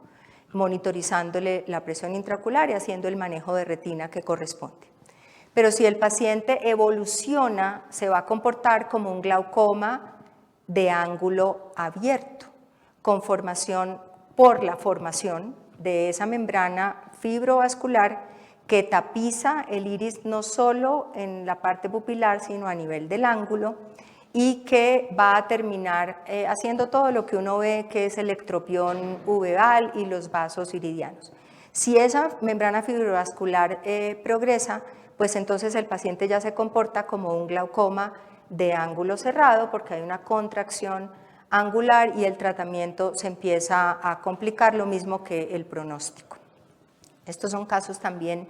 monitorizándole la presión intraocular y haciendo el manejo de retina que corresponde. Pero si el paciente evoluciona, se va a comportar como un glaucoma de ángulo abierto, con formación por la formación de esa membrana fibrovascular que tapiza el iris no solo en la parte pupilar, sino a nivel del ángulo y que va a terminar haciendo todo lo que uno ve que es el ectropión uveal y los vasos iridianos. Si esa membrana fibrovascular progresa, pues entonces el paciente ya se comporta como un glaucoma de ángulo cerrado porque hay una contracción angular y el tratamiento se empieza a complicar, lo mismo que el pronóstico. Estos son casos también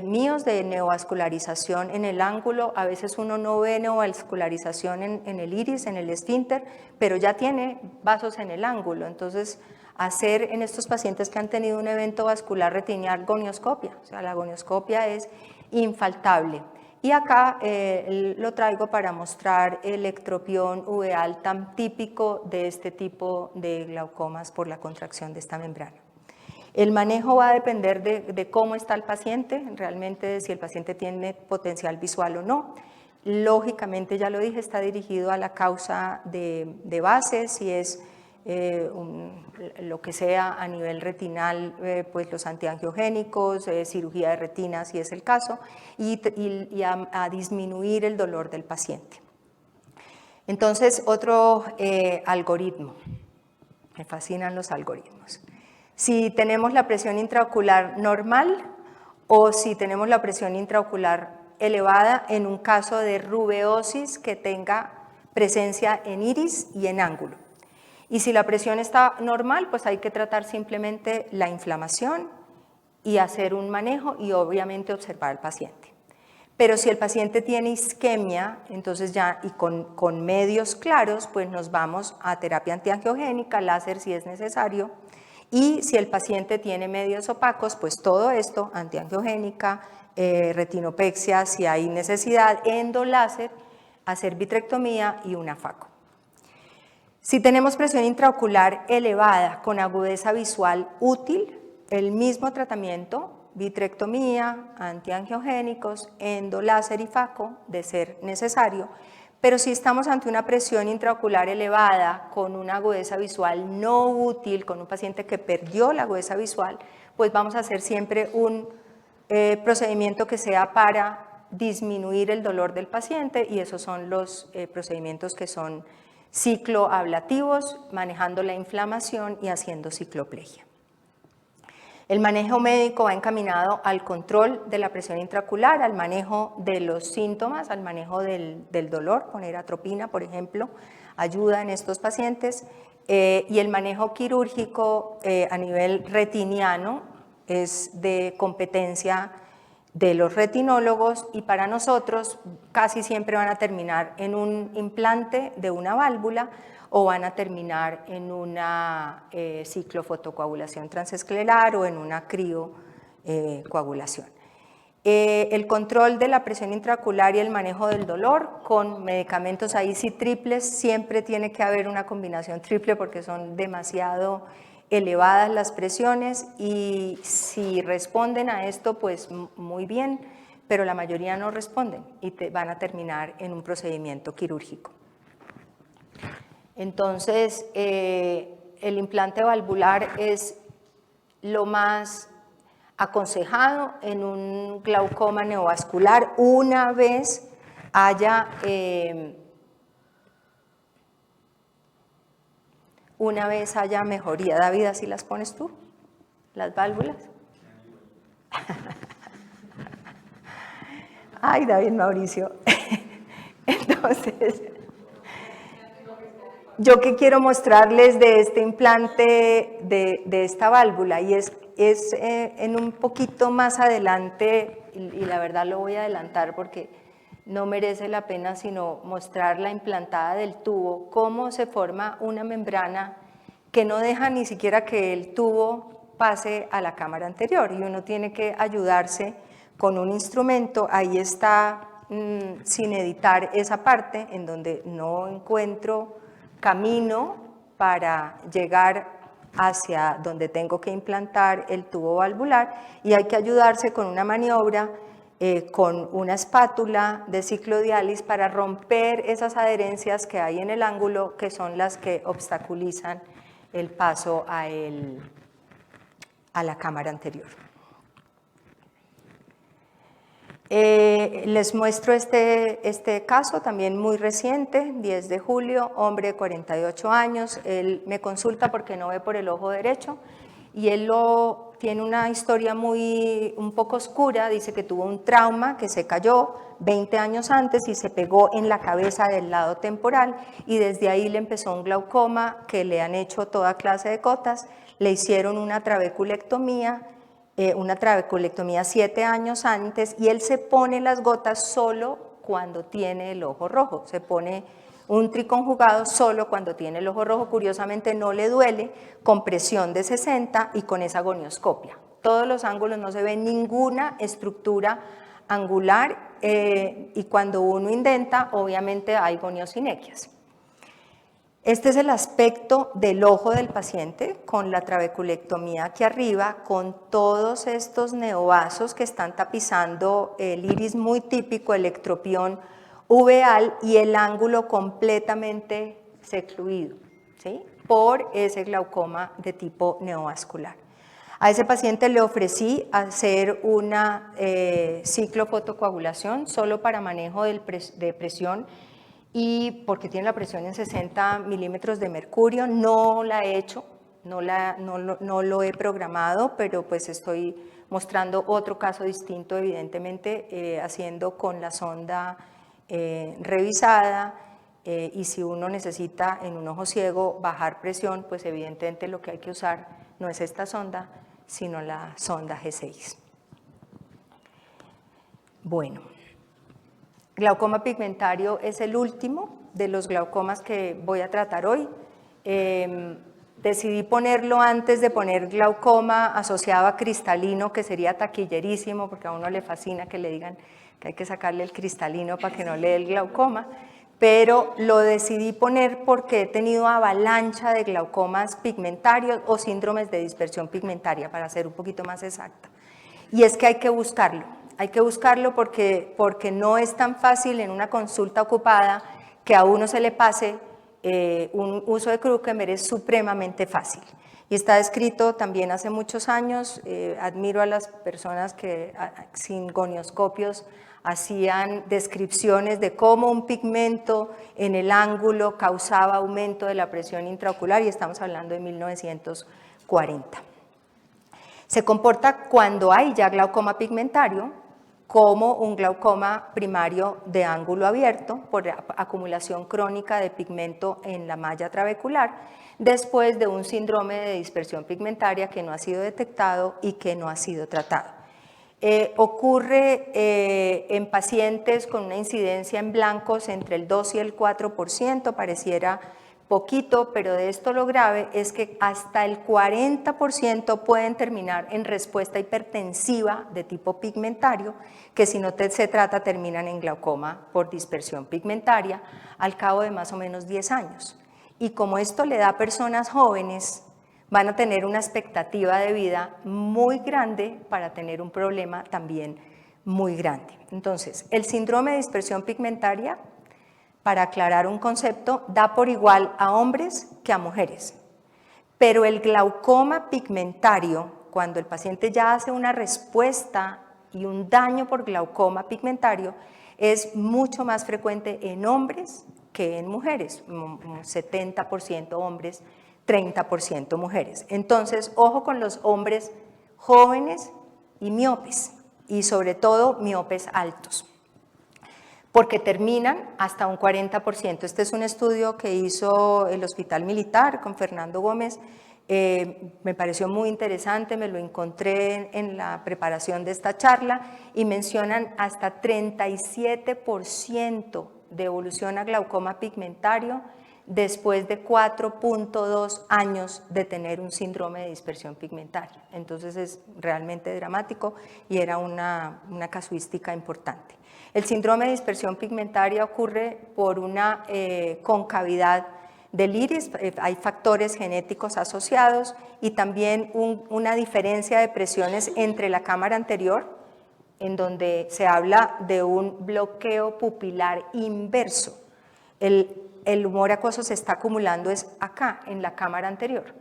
míos de neovascularización en el ángulo. A veces uno no ve neovascularización en el iris, en el esfínter, pero ya tiene vasos en el ángulo. Entonces, hacer en estos pacientes que han tenido un evento vascular retinial gonioscopia. O sea, la gonioscopia es infaltable. Y acá lo traigo para mostrar el ectropión uveal tan típico de este tipo de glaucomas por la contracción de esta membrana. El manejo va a depender de cómo está el paciente, realmente de si el paciente tiene potencial visual o no. Lógicamente, ya lo dije, está dirigido a la causa de base, si es lo que sea a nivel retinal, pues los antiangiogénicos, cirugía de retina si es el caso, y a disminuir el dolor del paciente. Entonces, otro algoritmo, me fascinan los algoritmos. Si tenemos la presión intraocular normal o si tenemos la presión intraocular elevada en un caso de rubeosis que tenga presencia en iris y en ángulo. Y si la presión está normal, pues hay que tratar simplemente la inflamación y hacer un manejo y obviamente observar al paciente. Pero si el paciente tiene isquemia, entonces ya y con medios claros, pues nos vamos a terapia antiangiogénica, láser si es necesario. Y si el paciente tiene medios opacos, pues todo esto, antiangiogénica, retinopexia, si hay necesidad, endoláser, hacer vitrectomía y una FACO. Si tenemos presión intraocular elevada con agudeza visual útil, el mismo tratamiento vitrectomía, antiangiogénicos, endoláser y faco, de ser necesario, pero si estamos ante una presión intraocular elevada, con una agudeza visual no útil, con un paciente que perdió la agudeza visual, pues vamos a hacer siempre un procedimiento que sea para disminuir el dolor del paciente, y esos son los procedimientos que son cicloablativos, manejando la inflamación y haciendo cicloplegia. El manejo médico va encaminado al control de la presión intraocular, al manejo de los síntomas, al manejo del dolor, con atropina, por ejemplo, ayuda en estos pacientes, y el manejo quirúrgico a nivel retiniano es de competencia de los retinólogos, y para nosotros casi siempre van a terminar en un implante de una válvula o van a terminar en una ciclofotocoagulación transescleral o en una criocoagulación. El control de la presión intraocular y el manejo del dolor con medicamentos ahí sí triples, siempre tiene que haber una combinación triple porque son demasiado elevadas las presiones, y si responden a esto pues muy bien, pero la mayoría no responden y van a terminar en un procedimiento quirúrgico. Entonces, el implante valvular es lo más aconsejado en un glaucoma neovascular una vez haya mejoría. David, ¿así las pones tú, las válvulas? Ay, David Mauricio. Entonces, yo que quiero mostrarles de este implante, de esta válvula, y es en un poquito más adelante, y la verdad lo voy a adelantar porque no merece la pena sino mostrar la implantada del tubo, cómo se forma una membrana que no deja ni siquiera que el tubo pase a la cámara anterior, y uno tiene que ayudarse con un instrumento. Ahí está, sin editar esa parte en donde no encuentro camino para llegar hacia donde tengo que implantar el tubo valvular, y hay que ayudarse con una maniobra, con una espátula de ciclodiálisis para romper esas adherencias que hay en el ángulo, que son las que obstaculizan el paso a la cámara anterior. Les muestro este caso también muy reciente, 10 de julio, hombre de 48 años, él me consulta porque no ve por el ojo derecho, y él tiene una historia un poco oscura. Dice que tuvo un trauma, que se cayó 20 años antes y se pegó en la cabeza del lado temporal, y desde ahí le empezó un glaucoma que le han hecho toda clase de cotas, le hicieron una trabeculectomía 7 años antes, y él se pone las gotas solo cuando tiene el ojo rojo, se pone un triconjugado solo cuando tiene el ojo rojo. Curiosamente no le duele, con presión de 60 y con esa gonioscopia. Todos los ángulos, no se ve ninguna estructura angular, y cuando uno indenta obviamente hay goniosinequias. Este es el aspecto del ojo del paciente con la trabeculectomía aquí arriba, con todos estos neovasos que están tapizando el iris muy típico, el ectropión uveal, y el ángulo completamente secluido, ¿sí?, por ese glaucoma de tipo neovascular. A ese paciente le ofrecí hacer una ciclofotocoagulación solo para manejo de presión, y porque tiene la presión en 60 milímetros de mercurio. No la he hecho, no lo he programado, pero pues estoy mostrando otro caso distinto, evidentemente, haciendo con la sonda revisada, y si uno necesita en un ojo ciego bajar presión, pues evidentemente lo que hay que usar no es esta sonda, sino la sonda G6. Bueno. Glaucoma pigmentario es el último de los glaucomas que voy a tratar hoy. Decidí ponerlo antes de poner glaucoma asociado a cristalino, que sería taquillerísimo, porque a uno le fascina que le digan que hay que sacarle el cristalino para que no le dé el glaucoma, pero lo decidí poner porque he tenido avalancha de glaucomas pigmentarios o síndromes de dispersión pigmentaria, para ser un poquito más exacta. Y es que hay que buscarlo porque no es tan fácil en una consulta ocupada que a uno se le pase un uso de Krukenberg, es supremamente fácil. Y está descrito también hace muchos años. Admiro a las personas que sin gonioscopios hacían descripciones de cómo un pigmento en el ángulo causaba aumento de la presión intraocular, y estamos hablando de 1940. Se comporta cuando hay ya glaucoma pigmentario como un glaucoma primario de ángulo abierto por acumulación crónica de pigmento en la malla trabecular, después de un síndrome de dispersión pigmentaria que no ha sido detectado y que no ha sido tratado. Ocurre en pacientes con una incidencia en blancos entre el 2 y el 4%, pareciera poquito, pero de esto lo grave es que hasta el 40% pueden terminar en respuesta hipertensiva de tipo pigmentario, que si no se trata terminan en glaucoma por dispersión pigmentaria al cabo de más o menos 10 años. Y como esto le da a personas jóvenes, van a tener una expectativa de vida muy grande para tener un problema también muy grande. Entonces, el síndrome de dispersión pigmentaria, para aclarar un concepto, da por igual a hombres que a mujeres. Pero el glaucoma pigmentario, cuando el paciente ya hace una respuesta y un daño por glaucoma pigmentario, es mucho más frecuente en hombres que en mujeres, 70% hombres, 30% mujeres. Entonces, ojo con los hombres jóvenes y miopes, y sobre todo miopes altos, porque terminan hasta un 40%. Este es un estudio que hizo el Hospital Militar con Fernando Gómez. Me pareció muy interesante, me lo encontré en la preparación de esta charla, y mencionan hasta 37% de evolución a glaucoma pigmentario después de 4.2 años de tener un síndrome de dispersión pigmentaria. Entonces es realmente dramático y era una casuística importante. El síndrome de dispersión pigmentaria ocurre por una concavidad del iris, hay factores genéticos asociados y también una diferencia de presiones entre la cámara anterior, en donde se habla de un bloqueo pupilar inverso. El humor acuoso se está acumulando es acá, en la cámara anterior,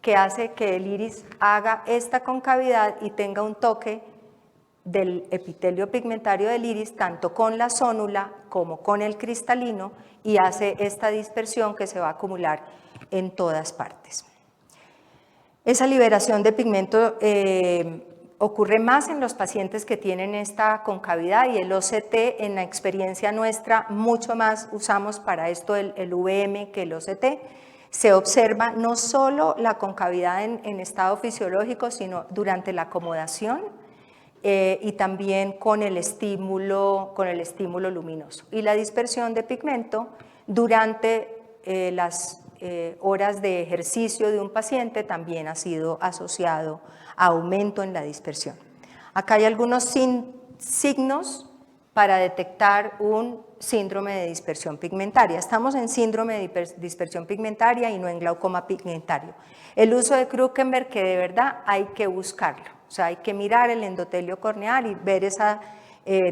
que hace que el iris haga esta concavidad y tenga un toque del epitelio pigmentario del iris, tanto con la zónula como con el cristalino, y hace esta dispersión que se va a acumular en todas partes. Esa liberación de pigmento ocurre más en los pacientes que tienen esta concavidad, y el OCT, en la experiencia nuestra, mucho más usamos para esto el VM que el OCT. Se observa no solo la concavidad en estado fisiológico, sino durante la acomodación y también con el estímulo luminoso. Y la dispersión de pigmento durante las horas de ejercicio de un paciente también ha sido asociado a aumento en la dispersión. Acá hay algunos signos para detectar un síndrome de dispersión pigmentaria. Estamos en síndrome de dispersión pigmentaria y no en glaucoma pigmentario. El uso de Krukenberg, que de verdad hay que buscarlo, o sea, hay que mirar el endotelio corneal y ver esa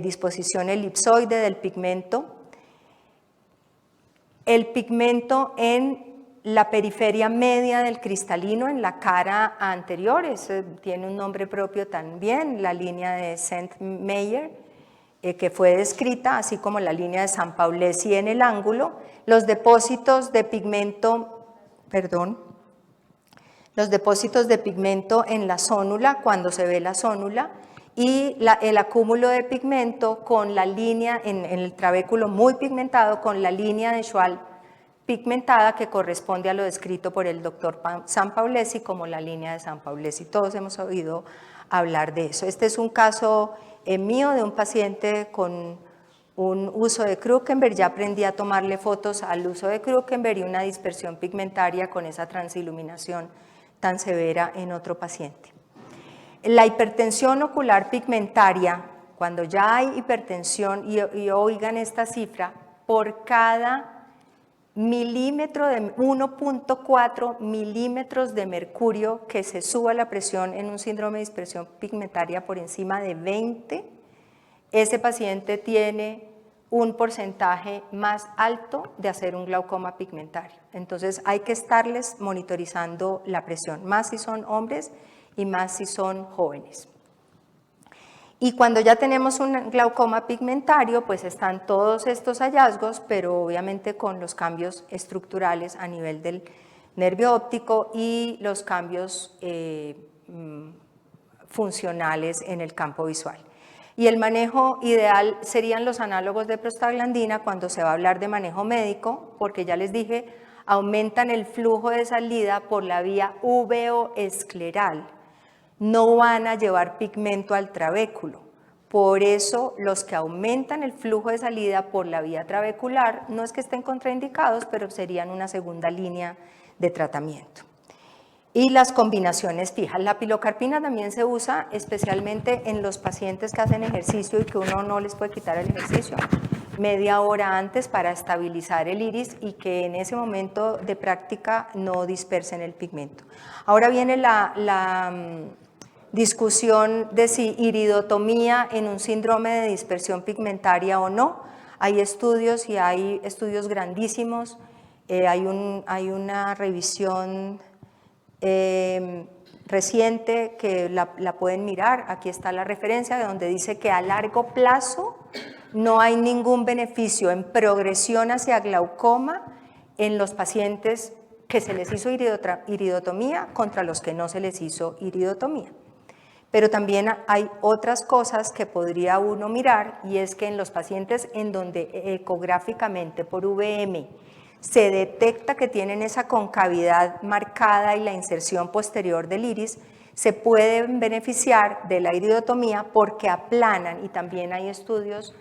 disposición elipsoide del pigmento. El pigmento en la periferia media del cristalino, en la cara anterior, tiene un nombre propio también, la línea de Saint-Meyer, que fue descrita, así como la línea de San Paulesi en el ángulo, los depósitos de pigmento, en la zónula, cuando se ve la zónula, y el acúmulo de pigmento con la línea, en el trabéculo muy pigmentado, con la línea de Schwall pigmentada que corresponde a lo descrito por el doctor San Paulesi como la línea de San Paulesi. Todos hemos oído hablar de eso. Este es un caso mío de un paciente con un uso de Krukenberg. Ya aprendí a tomarle fotos al uso de Krukenberg y una dispersión pigmentaria con esa transiluminación tan severa en otro paciente. La hipertensión ocular pigmentaria, cuando ya hay hipertensión, y oigan esta cifra, por cada 1.4 milímetros de mercurio que se suba la presión en un síndrome de dispersión pigmentaria por encima de 20, ese paciente tiene un porcentaje más alto de hacer un glaucoma pigmentario. Entonces hay que estarles monitorizando la presión, más si son hombres y más si son jóvenes. Y cuando ya tenemos un glaucoma pigmentario, pues están todos estos hallazgos, pero obviamente con los cambios estructurales a nivel del nervio óptico y los cambios funcionales en el campo visual. Y el manejo ideal serían los análogos de prostaglandina cuando se va a hablar de manejo médico, porque ya les dije, aumentan el flujo de salida por la vía uveoescleral. No van a llevar pigmento al trabéculo. Por eso los que aumentan el flujo de salida por la vía trabecular no es que estén contraindicados, pero serían una segunda línea de tratamiento. Y las combinaciones fijas. La pilocarpina también se usa especialmente en los pacientes que hacen ejercicio y que uno no les puede quitar el ejercicio media hora antes para estabilizar el iris y que en ese momento de práctica no dispersen el pigmento. Ahora viene la discusión de si iridotomía en un síndrome de dispersión pigmentaria o no. Hay estudios y hay estudios grandísimos. Hay una revisión reciente que la pueden mirar. Aquí está la referencia de donde dice que a largo plazo no hay ningún beneficio en progresión hacia glaucoma en los pacientes que se les hizo iridotomía contra los que no se les hizo iridotomía. Pero también hay otras cosas que podría uno mirar, y es que en los pacientes en donde ecográficamente por VM se detecta que tienen esa concavidad marcada y la inserción posterior del iris, se pueden beneficiar de la iridotomía porque aplanan, y también hay estudios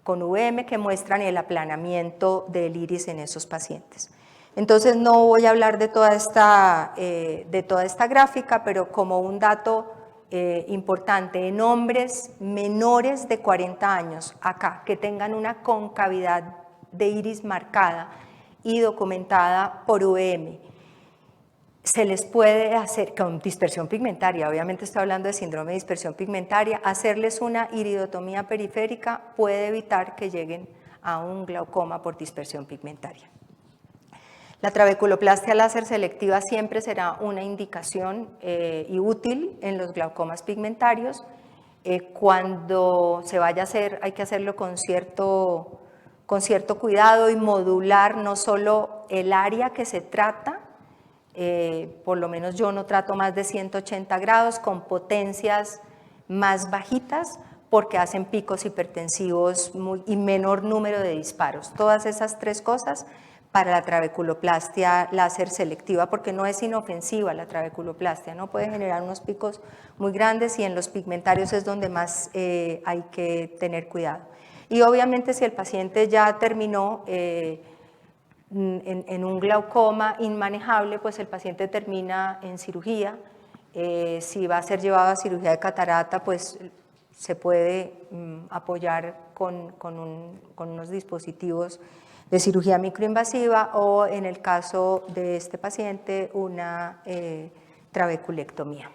con VM que muestran el aplanamiento del iris en esos pacientes. Entonces no voy a hablar de toda esta gráfica, pero como un dato importante, en hombres menores de 40 años, acá, que tengan una concavidad de iris marcada y documentada por VM, se les puede hacer, con dispersión pigmentaria, obviamente estoy hablando de síndrome de dispersión pigmentaria, hacerles una iridotomía periférica puede evitar que lleguen a un glaucoma por dispersión pigmentaria. La trabeculoplastia láser selectiva siempre será una indicación y útil en los glaucomas pigmentarios. Cuando se vaya a hacer, hay que hacerlo con cierto cuidado y modular no solo el área que se trata, por lo menos yo no trato más de 180 grados con potencias más bajitas porque hacen picos hipertensivos y menor número de disparos. Todas esas tres cosas para la trabeculoplastia láser selectiva, porque no es inofensiva la trabeculoplastia, no puede generar unos picos muy grandes y en los pigmentarios es donde más hay que tener cuidado. Y obviamente si el paciente ya terminó en un glaucoma inmanejable, pues el paciente termina en cirugía. Si va a ser llevado a cirugía de catarata, pues se puede apoyar con unos dispositivos de cirugía microinvasiva o en el caso de este paciente una trabeculectomía.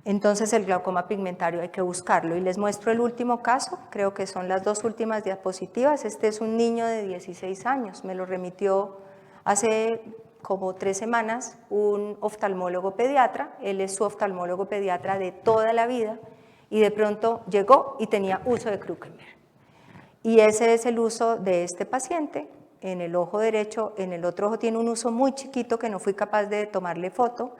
Entonces el glaucoma pigmentario hay que buscarlo y les muestro el último caso, creo que son las dos últimas diapositivas. Este es un niño de 16 años, me lo remitió hace como 3 semanas un oftalmólogo pediatra, él es su oftalmólogo pediatra de toda la vida y de pronto llegó y tenía uso de Krukenberg. Y ese es el uso de este paciente en el ojo derecho, en el otro ojo tiene un uso muy chiquito que no fui capaz de tomarle foto,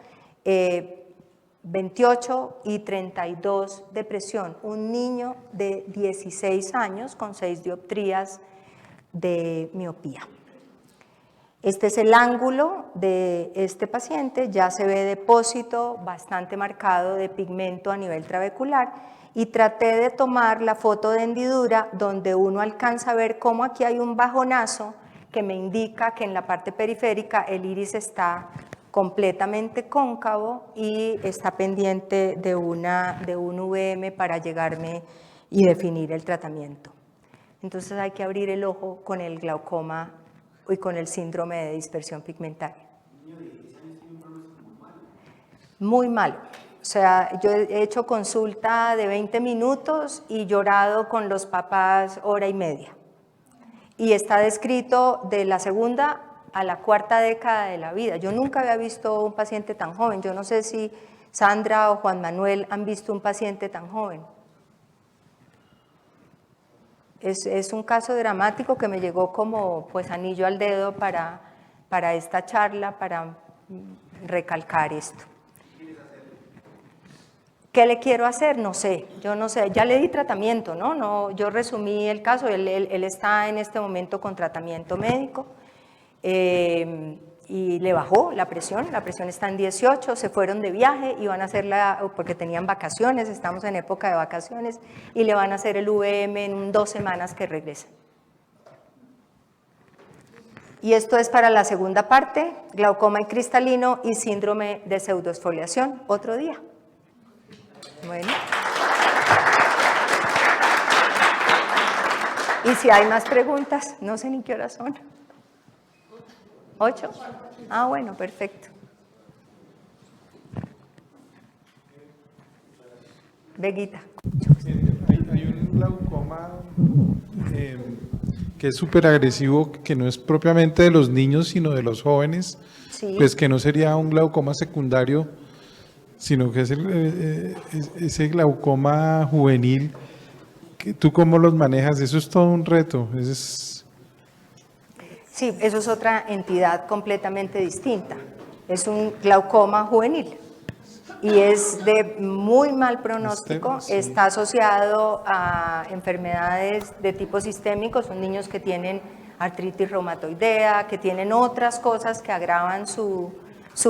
28 y 32 de presión, un niño de 16 años con 6 dioptrías de miopía. Este es el ángulo de este paciente, ya se ve depósito bastante marcado de pigmento a nivel trabecular y traté de tomar la foto de hendidura donde uno alcanza a ver cómo aquí hay un bajonazo que me indica que en la parte periférica el iris está completamente cóncavo y está pendiente de un VM para llegarme y definir el tratamiento. Entonces hay que abrir el ojo con el glaucoma y con el síndrome de dispersión pigmentaria. Muy malo. O sea, yo he hecho consulta de 20 minutos y llorado con los papás hora y media. Y está descrito de la segunda a la cuarta década de la vida. Yo nunca había visto un paciente tan joven. Yo no sé si Sandra o Juan Manuel han visto un paciente tan joven. Es un caso dramático que me llegó como pues anillo al dedo para esta charla, para recalcar esto. ¿Qué le quiero hacer? No sé, yo no sé, ya le di tratamiento, ¿no? Yo resumí el caso, él está en este momento con tratamiento médico y le bajó la presión está en 18, se fueron de viaje y van a hacerla, porque tenían vacaciones, estamos en época de vacaciones, y le van a hacer el VM en 2 semanas que regresen. Y esto es para la segunda parte, glaucoma y cristalino y síndrome de pseudoexfoliación, otro día. Bueno. Y si hay más preguntas, no sé ni qué horas son. 8. Ah, bueno, perfecto. Veguita. Hay un glaucoma que es súper agresivo, que no es propiamente de los niños, sino de los jóvenes, Sí. pues que no sería un glaucoma secundario, sino que es ese glaucoma juvenil. ¿Tú cómo los manejas? Eso es todo un reto. Sí, eso es otra entidad completamente distinta. Es un glaucoma juvenil y es de muy mal pronóstico. Sí. Está asociado a enfermedades de tipo sistémico. Son niños que tienen artritis reumatoidea, que tienen otras cosas que agravan su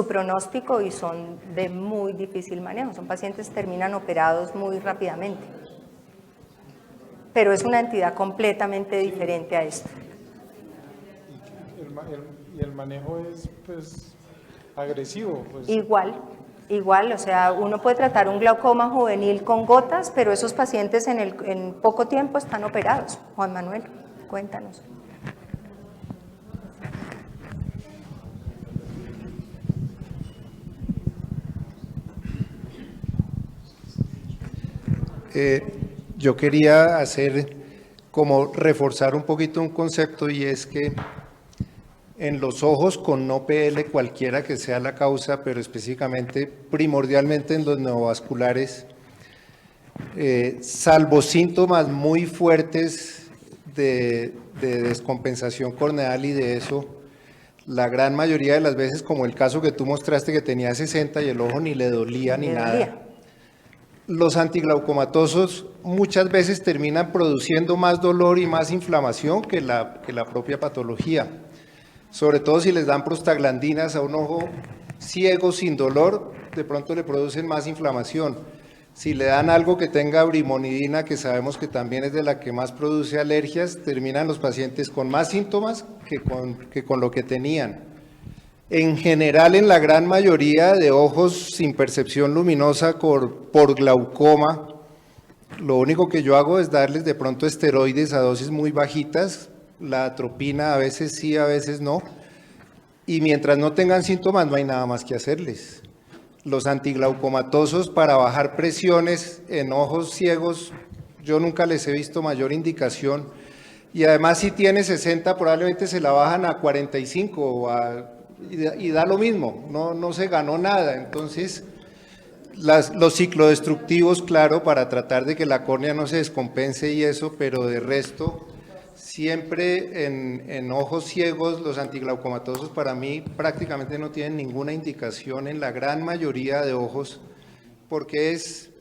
pronóstico y son de muy difícil manejo. Son pacientes que terminan operados muy rápidamente. Pero es una entidad completamente diferente a esto. Y el manejo es pues agresivo. Pues. Igual, o sea, uno puede tratar un glaucoma juvenil con gotas, pero esos pacientes en poco tiempo están operados. Juan Manuel, cuéntanos. Yo quería reforzar un poquito un concepto, y es que en los ojos con no PL, cualquiera que sea la causa, pero específicamente, primordialmente en los neovasculares, salvo síntomas muy fuertes de descompensación corneal y de eso, la gran mayoría de las veces, como el caso que tú mostraste que tenía 60 y el ojo ni le dolía ni nada, los antiglaucomatosos muchas veces terminan produciendo más dolor y más inflamación que la propia patología. Sobre todo si les dan prostaglandinas a un ojo ciego sin dolor, de pronto le producen más inflamación. Si le dan algo que tenga brimonidina, que sabemos que también es de la que más produce alergias, terminan los pacientes con más síntomas que con lo que tenían. En general, en la gran mayoría de ojos sin percepción luminosa por glaucoma, lo único que yo hago es darles de pronto esteroides a dosis muy bajitas, la atropina a veces sí, a veces no, y mientras no tengan síntomas no hay nada más que hacerles. Los antiglaucomatosos para bajar presiones en ojos ciegos, yo nunca les he visto mayor indicación, y además si tiene 60 probablemente se la bajan a 45 y da lo mismo, no se ganó nada. Entonces los ciclodestructivos, claro, para tratar de que la córnea no se descompense y eso, pero de resto siempre en ojos ciegos los antiglaucomatosos para mí prácticamente no tienen ninguna indicación en la gran mayoría de ojos, porque es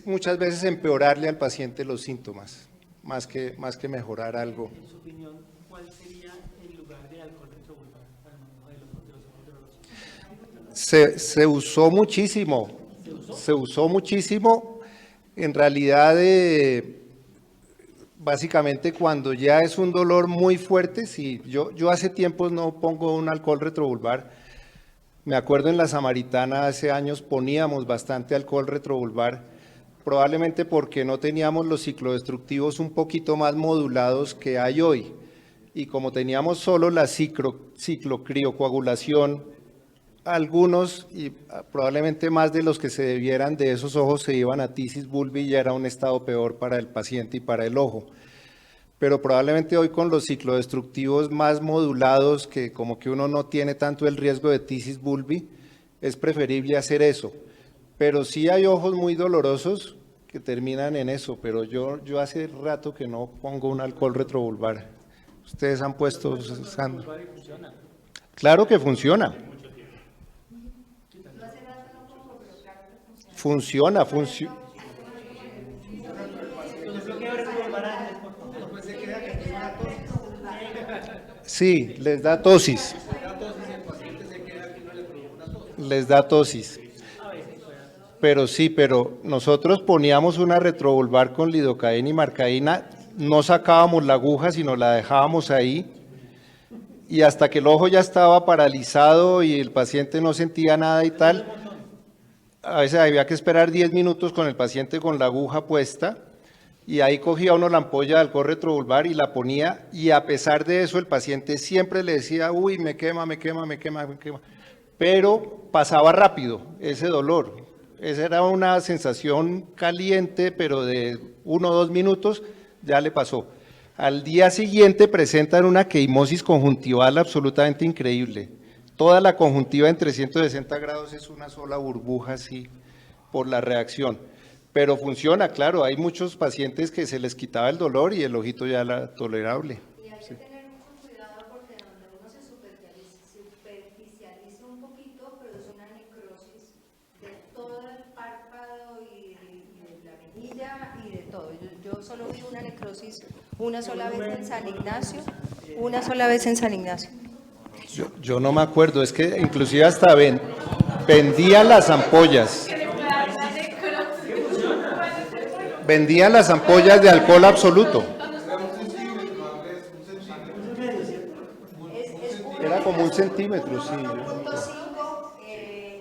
muchas veces empeorarle al paciente los síntomas, más que mejorar algo. En su opinión, ¿cuál sería el lugar del alcohol retrovulvar para el manejo de los ojos dolorosos? Se usó muchísimo, en realidad básicamente cuando ya es un dolor muy fuerte. Sí, yo hace tiempos no pongo un alcohol retrovulvar. Me acuerdo en la Samaritana hace años poníamos bastante alcohol retrovulvar, probablemente porque no teníamos los ciclodestructivos un poquito más modulados que hay hoy. y como teníamos solo la ciclocriocoagulación, algunos y probablemente más de los que se debieran de esos ojos se iban a tisis bulbi y ya era un estado peor para el paciente y para el ojo. Pero probablemente hoy con los ciclodestructivos más modulados, que como que uno no tiene tanto el riesgo de tisis bulbi, es preferible hacer eso. Pero sí hay ojos muy dolorosos que terminan en eso, pero yo hace rato que no pongo un alcohol retrobulbar. Ustedes han puesto... Claro que funciona. Funciona. Sí, les da tosis. Les da tosis. Pero nosotros poníamos una retrovulvar con lidocaína y marcaína, no sacábamos la aguja, sino la dejábamos ahí, y hasta que el ojo ya estaba paralizado y el paciente no sentía nada y tal, a veces había que esperar 10 minutos con el paciente con la aguja puesta, y ahí cogía uno la ampolla de alcohol retrovulvar y la ponía, y a pesar de eso el paciente siempre le decía, uy, me quema, pero pasaba rápido ese dolor. Esa era una sensación caliente, pero de 1 o 2 minutos ya le pasó. Al día siguiente presentan una queimosis conjuntival absolutamente increíble. Toda la conjuntiva en 360 grados es una sola burbuja así por la reacción. Pero funciona, claro, hay muchos pacientes que se les quitaba el dolor y el ojito ya era tolerable. Y hay que tener mucho cuidado porque donde uno se superficializa un poquito, produce una necrosis de todo el párpado y de la mejilla y de todo. Yo solo vi una necrosis una sola vez en San Ignacio, Yo no me acuerdo, es que inclusive hasta vendían las ampollas. Vendían las ampollas de alcohol absoluto. Era como 1 centímetro, sí. 1.5,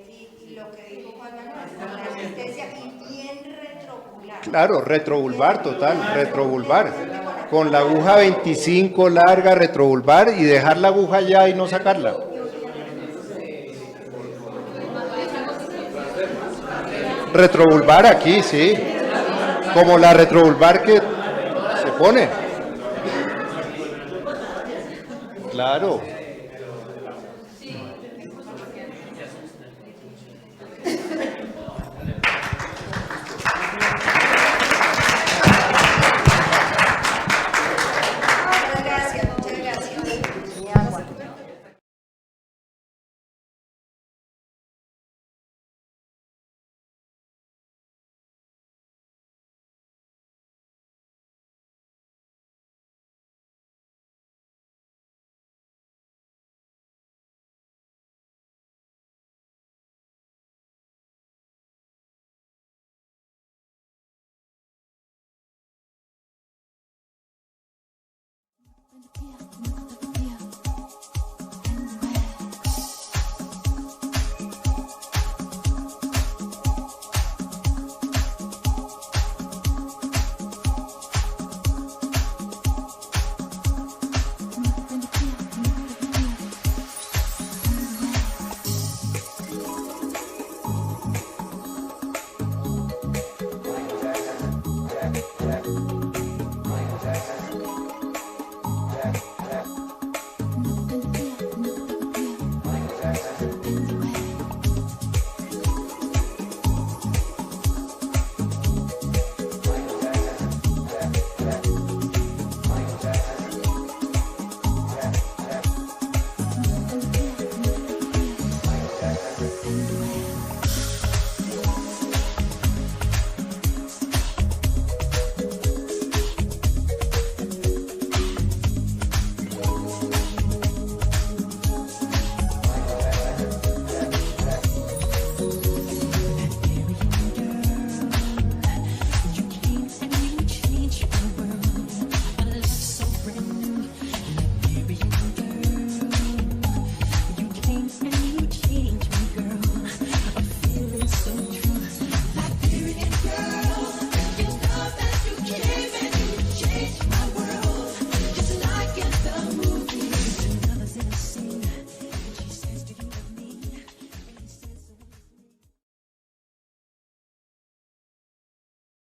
y lo que dijo Juan Manuel, la anestesia y bien retrovulvar. Claro, retrovulvar, total, retrovulvar. Con la aguja 25 larga, retrovulvar y dejar la aguja allá y no sacarla. Retrovulvar aquí, sí. Como la retrovulvar que se pone. Claro. Yeah.